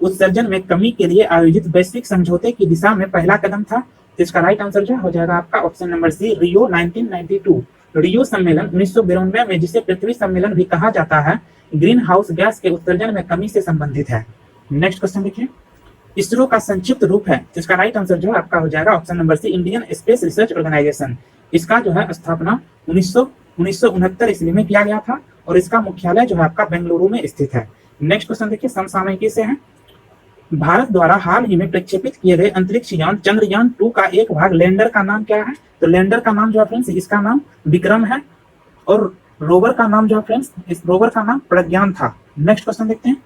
उत्सर्जन में कमी के लिए आयोजित वैश्विक समझौते की दिशा में पहला कदम था? तो इसका राइट आंसर जो हो जाएगा आपका ऑप्शन नंबर सी, रियो 1992। रियो सम्मेलन 1992 में, जिसे पृथ्वी सम्मेलन भी कहा जाता है, ग्रीन हाउस गैस के उत्सर्जन में कमी से संबंधित है। नेक्स्ट क्वेश्चन देखिए, इसरो का संक्षिप्त रूप है, जिसका राइट आंसर जो है आपका हो जाएगा option number C, Indian Space Research Organisation. इसका जो है स्थापना 1969 ईस्वी में किया गया था और इसका मुख्यालय जो है आपका बेंगलुरु में स्थित है। नेक्स्ट क्वेश्चन देखिए, समसामयिकी से है, भारत द्वारा हाल ही में प्रक्षेपित किए गए अंतरिक्ष यान चंद्रयान 2 का एक भाग लैंडर का नाम क्या है? तो लैंडर का नाम जो है फ्रेंड्स, इसका नाम विक्रम है और रोवर का नाम जो है फ्रेंड्स, इस रोवर का नाम प्रज्ञान था। नेक्स्ट क्वेश्चन देखते हैं,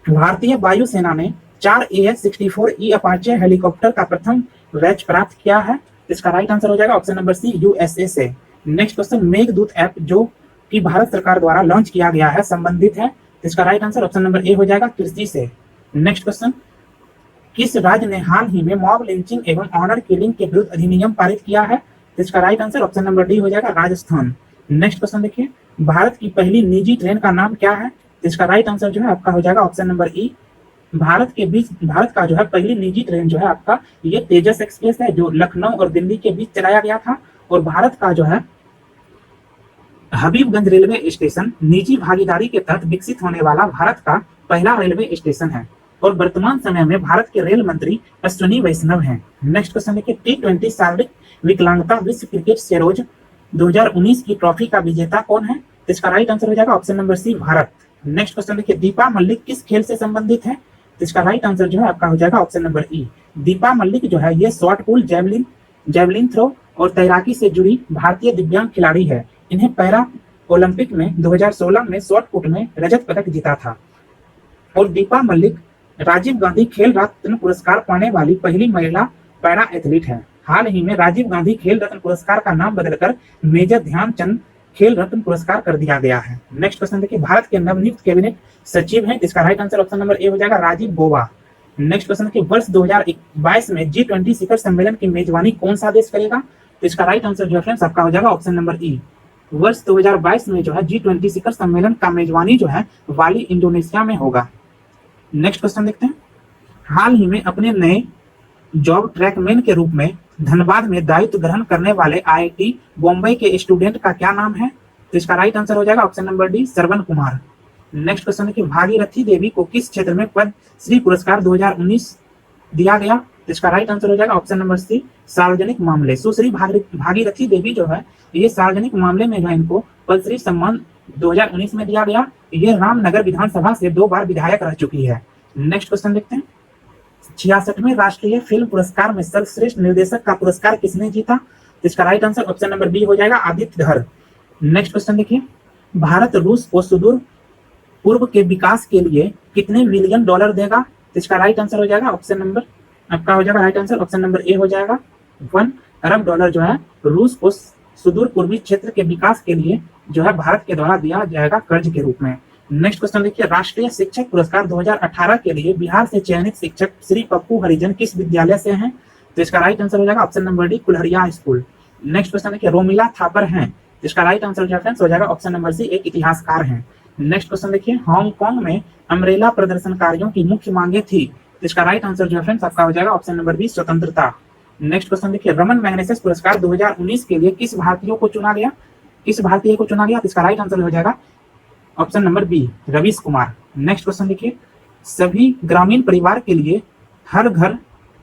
भारतीय वायुसेना ने 4 AH-64E अपाचे हेलीकॉप्टर का प्रथम बैच प्राप्त किया है। इसका राइट आंसर हो जाएगा ऑप्शन नंबर सी, USA से। नेक्स्ट क्वेश्चन, मेघदूत ऐप जो कि भारत सरकार द्वारा लॉन्च किया गया है संबंधित है। इसका राइट आंसर ऑप्शन नंबर ए हो जाएगा कृषि से। नेक्स्ट क्वेश्चन, किस राज्य ने हाल ही में मॉब लिंचिंग एवं ऑनर किलिंग के विरुद्ध अधिनियम पारित किया है? इसका right answer option number D हो जाएगा राजस्थान। नेक्स्ट क्वेश्चन देखिए, भारत की पहली निजी ट्रेन का नाम क्या है? इसका राइट आंसर जो है आपका हो जाएगा ऑप्शन नंबर ई, भारत का जो है पहली निजी ट्रेन जो है आपका ये तेजस एक्सप्रेस है, जो लखनऊ और दिल्ली के बीच चलाया गया था। और भारत का जो है हबीबगंज रेलवे स्टेशन निजी भागीदारी के तहत विकसित होने वाला भारत का पहला रेलवे स्टेशन है और वर्तमान समय में भारत के रेल मंत्री अश्विनी वैष्णव हैं। नेक्स्ट क्वेश्चन देखिए, T20 शारीरिक विकलांगता विश्व क्रिकेट सीरीज 2019 की ट्रॉफी का विजेता कौन है? इसका राइट आंसर हो जाएगा option number C, Bharat. Next question देखिए, दीपा मलिक किस खेल से संबंधित है? तो इसका राइट आंसर जो है आपका हो जाएगा ऑप्शन नंबर ई। दीपा मलिक जो है ये शॉर्ट पुल, जेवलिन थ्रो और तैराकी से जुड़ी भारतीय दिव्यांग खिलाड़ी है। इन्हें पैरा ओलंपिक में 2016 में शॉर्ट पुट में रजत पदक जीता था। और दीपा मलिक राजीव गांधी खेल रत्न पुरस्कार पाने वाली पहली महिला पैरा एथलीट है। हाल ही में राजीव गांधी खेल रत्न पुरस्कार का नाम बदलकर मेजर ध्यानचंद खेल रत्न पुरस्कार कर दिया गया है। नेक्स्ट क्वेश्चन देखिए, भारत के नवनियुक्त कैबिनेट सचिव हैं, इसका राइट आंसर ऑप्शन नंबर ए हो जाएगा राजीव गौबा। नेक्स्ट क्वेश्चन देखिए, वर्ष 2022 में G20 शिखर सम्मेलन की मेजबानी कौन सा देश करेगा? तो इसका राइट आंसर जो है फ्रेंड्स आपका हो जाएगा ऑप्शन नंबर ई। वर्ष 2022 में जो है G20 शिखर सम्मेलन का मेजबानी जो है बाली, इंडोनेशिया में होगा। नेक्स्ट क्वेश्चन देखते हैं, हाल ही में अपने नए जॉब ट्रैकमैन के रूप में धनबाद में दायित्व ग्रहण करने वाले IIT बॉम्बे के स्टूडेंट का क्या नाम है? तो इसका राइट आंसर हो जाएगा option number D, Shravan Kumar. Next question है कि भागीरथी देवी को किस क्षेत्र में पद्मश्री पुरस्कार 2019 दिया गया? तो इसका राइट आंसर हो जाएगा ऑप्शन नंबर सी, सार्वजनिक मामले। सुश्री भागीरथी देवी जो है ये सार्वजनिक मामले में है, इनको पद्मश्री सम्मान 2019 में दिया गया। ये रामनगर विधानसभा से 2 बार विधायक रह चुकी है। नेक्स्ट क्वेश्चन देखते हैं, 66वें राष्ट्रीय फिल्म पुरस्कार में सर्वश्रेष्ठ निर्देशक का पुरस्कार किसने जीता? तो इसका right answer option number B हो जाएगा आदित्य धर। नेक्स्ट क्वेश्चन देखिए, भारत रूस को सुदूर पूर्व के विकास के लिए कितने बिलियन डॉलर देगा? तो इसका राइट आंसर हो जाएगा ऑप्शन नंबर आपका हो जाएगा राइट आंसर ऑप्शन नंबर ए हो जाएगा 1 अरब डॉलर जो है रूस को सुदूर पूर्वी क्षेत्र के विकास के लिए जो है भारत के द्वारा दिया जाएगा कर्ज के रूप में। नेक्स्ट क्वेश्चन देखिए, राष्ट्रीय शिक्षक पुरस्कार 2018 के लिए बिहार से चयनित शिक्षक श्री पप्पू हरिजन किस विद्यालय से हैं? तो इसका राइट आंसर हो जाएगा option number D, Kulharia school. Next question देखिए, रोमिला थापर हैं, इसका राइट आंसर हो जाएगा ऑप्शन नंबर सी, एक इतिहासकार हैं। नेक्स्ट क्वेश्चन देखिए, हांगकांग में अम्ब्रेला प्रदर्शनकारियों की मुख्य मांगे थी, तो इसका राइट आंसर जो है फ्रेंड्स आपका हो जाएगा ऑप्शन नंबर बी, स्वतंत्रता। नेक्स्ट क्वेश्चन देखिए, रमन मैग्सेसे पुरस्कार 2019 के लिए किस भारतीय को चुना गया? तो इसका राइट आंसर हो जाएगा option number B, Ravish Kumar. Next question देखिए, सभी ग्रामीण परिवार के लिए हर घर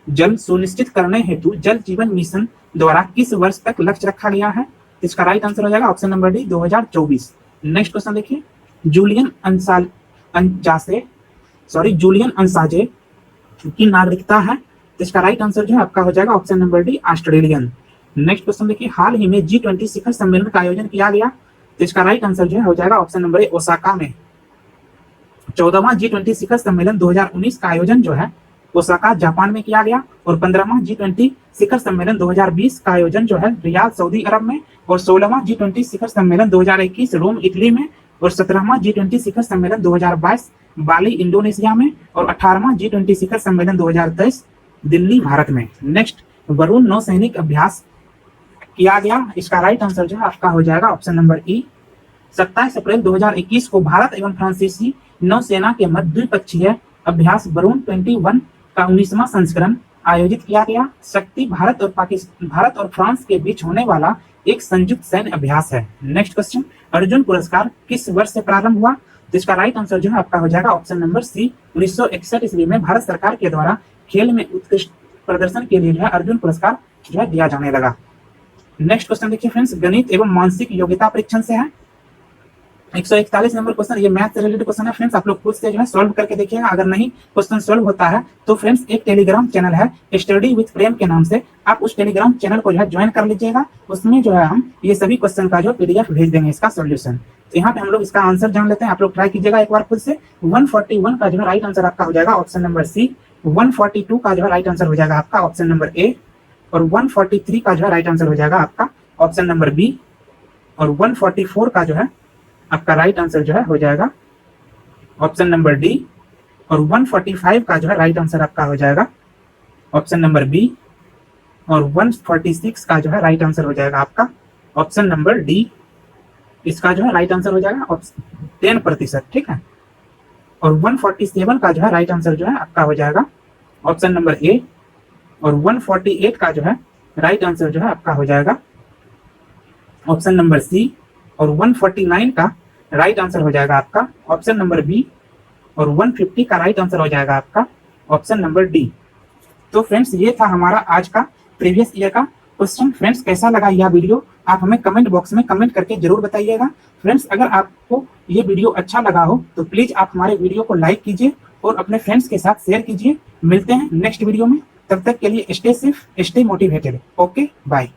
जल सुनिश्चित करने हेतु जल जीवन मिशन द्वारा किस वर्ष तक लक्ष्य रखा गया है? तो इसका राइट आंसर हो जाएगा option number D, 2024। Next question देखिए, जूलियन अंसाजे की नागरिकता है, तो इसका राइट आंसर जो है आपका हो जाएगा option number D, Australian. Next question देखिए, हाल ही में G20 शिखर सम्मेलन का आयोजन किया गया, तो इसका राइट आंसर जो है हो जाएगा ऑप्शन नंबर ए, ओसाका में। 14वां G20 शिखर सम्मेलन 2019 का आयोजन जो है ओसाका जापान में किया गया, और 15वां G20 शिखर सम्मेलन 2020 का आयोजन जो है रियाद सऊदी अरब में, और 16वां G20 शिखर सम्मेलन 2021 रोम इटली में, और 17वां G20 शिखर सम्मेलन 2022 बाली इंडोनेशिया में, और 18वां G20 शिखर सम्मेलन 2023 दिल्ली भारत में। नेक्स्ट, वरुण नौसैनिक अभ्यास किया गया, इसका राइट आंसर जो है आपका हो जाएगा ऑप्शन नंबर ई। 27 अप्रैल 2021 को भारत एवं फ्रांसीसी नौसेना के मध्य द्विपक्षीय अभ्यास वरुण 21 का 19वां संस्करण आयोजित किया गया। शक्ति भारत और फ्रांस के बीच होने वाला एक संयुक्त सैन्य अभ्यास है। नेक्स्ट क्वेश्चन, अर्जुन पुरस्कार किस वर्ष से प्रारंभ हुआ? तो इसका राइट आंसर जो है आपका हो जाएगा ऑप्शन नंबर सी, 1961 ईस्वी में भारत सरकार के द्वारा खेल में उत्कृष्ट प्रदर्शन के लिए जो है अर्जुन पुरस्कार जो है दिया जाने लगा। नेक्स्ट क्वेश्चन देखिए फ्रेंड्स, गणित एवं मानसिक योग्यता परीक्षण से है 141 नंबर क्वेश्चन, ये मैथ से रिलेटेड क्वेश्चन है फ्रेंड्स। आप लोग खुद से जो है सॉल्व करके देखिएगा, अगर नहीं क्वेश्चन सॉल्व होता है तो फ्रेंड्स एक टेलीग्राम चैनल है स्टडी विद प्रेम के नाम से, आप उस टेलीग्राम चैनल को जो है ज्वाइन कर लीजिएगा। उसमें जो है हम ये सभी क्वेश्चन का जो PDF भेज देंगे इसका सॉल्यूशन। तो यहाँ पे हम लोग इसका आंसर जान लेते हैं, आप लोग ट्राई कीजिएगा एक बार खुद से। 141 का जो है राइट आंसर आपका हो जाएगा ऑप्शन नंबर सी, 142 का जो है राइट आंसर हो जाएगा आपका ऑप्शन नंबर ए, और 143 का जो है राइट आंसर हो जाएगा आपका ऑप्शन नंबर बी, और 144 का जो है आपका राइट आंसर जो है हो जाएगा ऑप्शन नंबर डी, और 145 का जो है राइट आंसर आपका हो जाएगा ऑप्शन नंबर बी, और 146 का जो है राइट आंसर हो जाएगा आपका ऑप्शन नंबर डी। इसका जो है राइट आंसर हो जाएगा 10%, ठीक है। और 147 का जो है राइट आंसर जो है आपका हो जाएगा ऑप्शन नंबर ए, और 148 का जो है राइट आंसर जो है आपका हो जाएगा ऑप्शन नंबर सी, और 149 का राइट आंसर हो जाएगा आपका ऑप्शन नंबर बी, और 150 का राइट आंसर हो जाएगा आपका ऑप्शन नंबर डी। तो फ्रेंड्स ये था हमारा आज का प्रीवियस ईयर का क्वेश्चन। फ्रेंड्स कैसा लगा यह वीडियो आप हमें कमेंट बॉक्स में कमेंट करके जरूर बताइएगा। फ्रेंड्स अगर आपको ये वीडियो अच्छा लगा हो तो प्लीज आप हमारे वीडियो को लाइक कीजिए और अपने फ्रेंड्स के साथ शेयर कीजिए। मिलते हैं नेक्स्ट वीडियो में, तब तक के लिए stay safe, stay motivated. Okay, bye.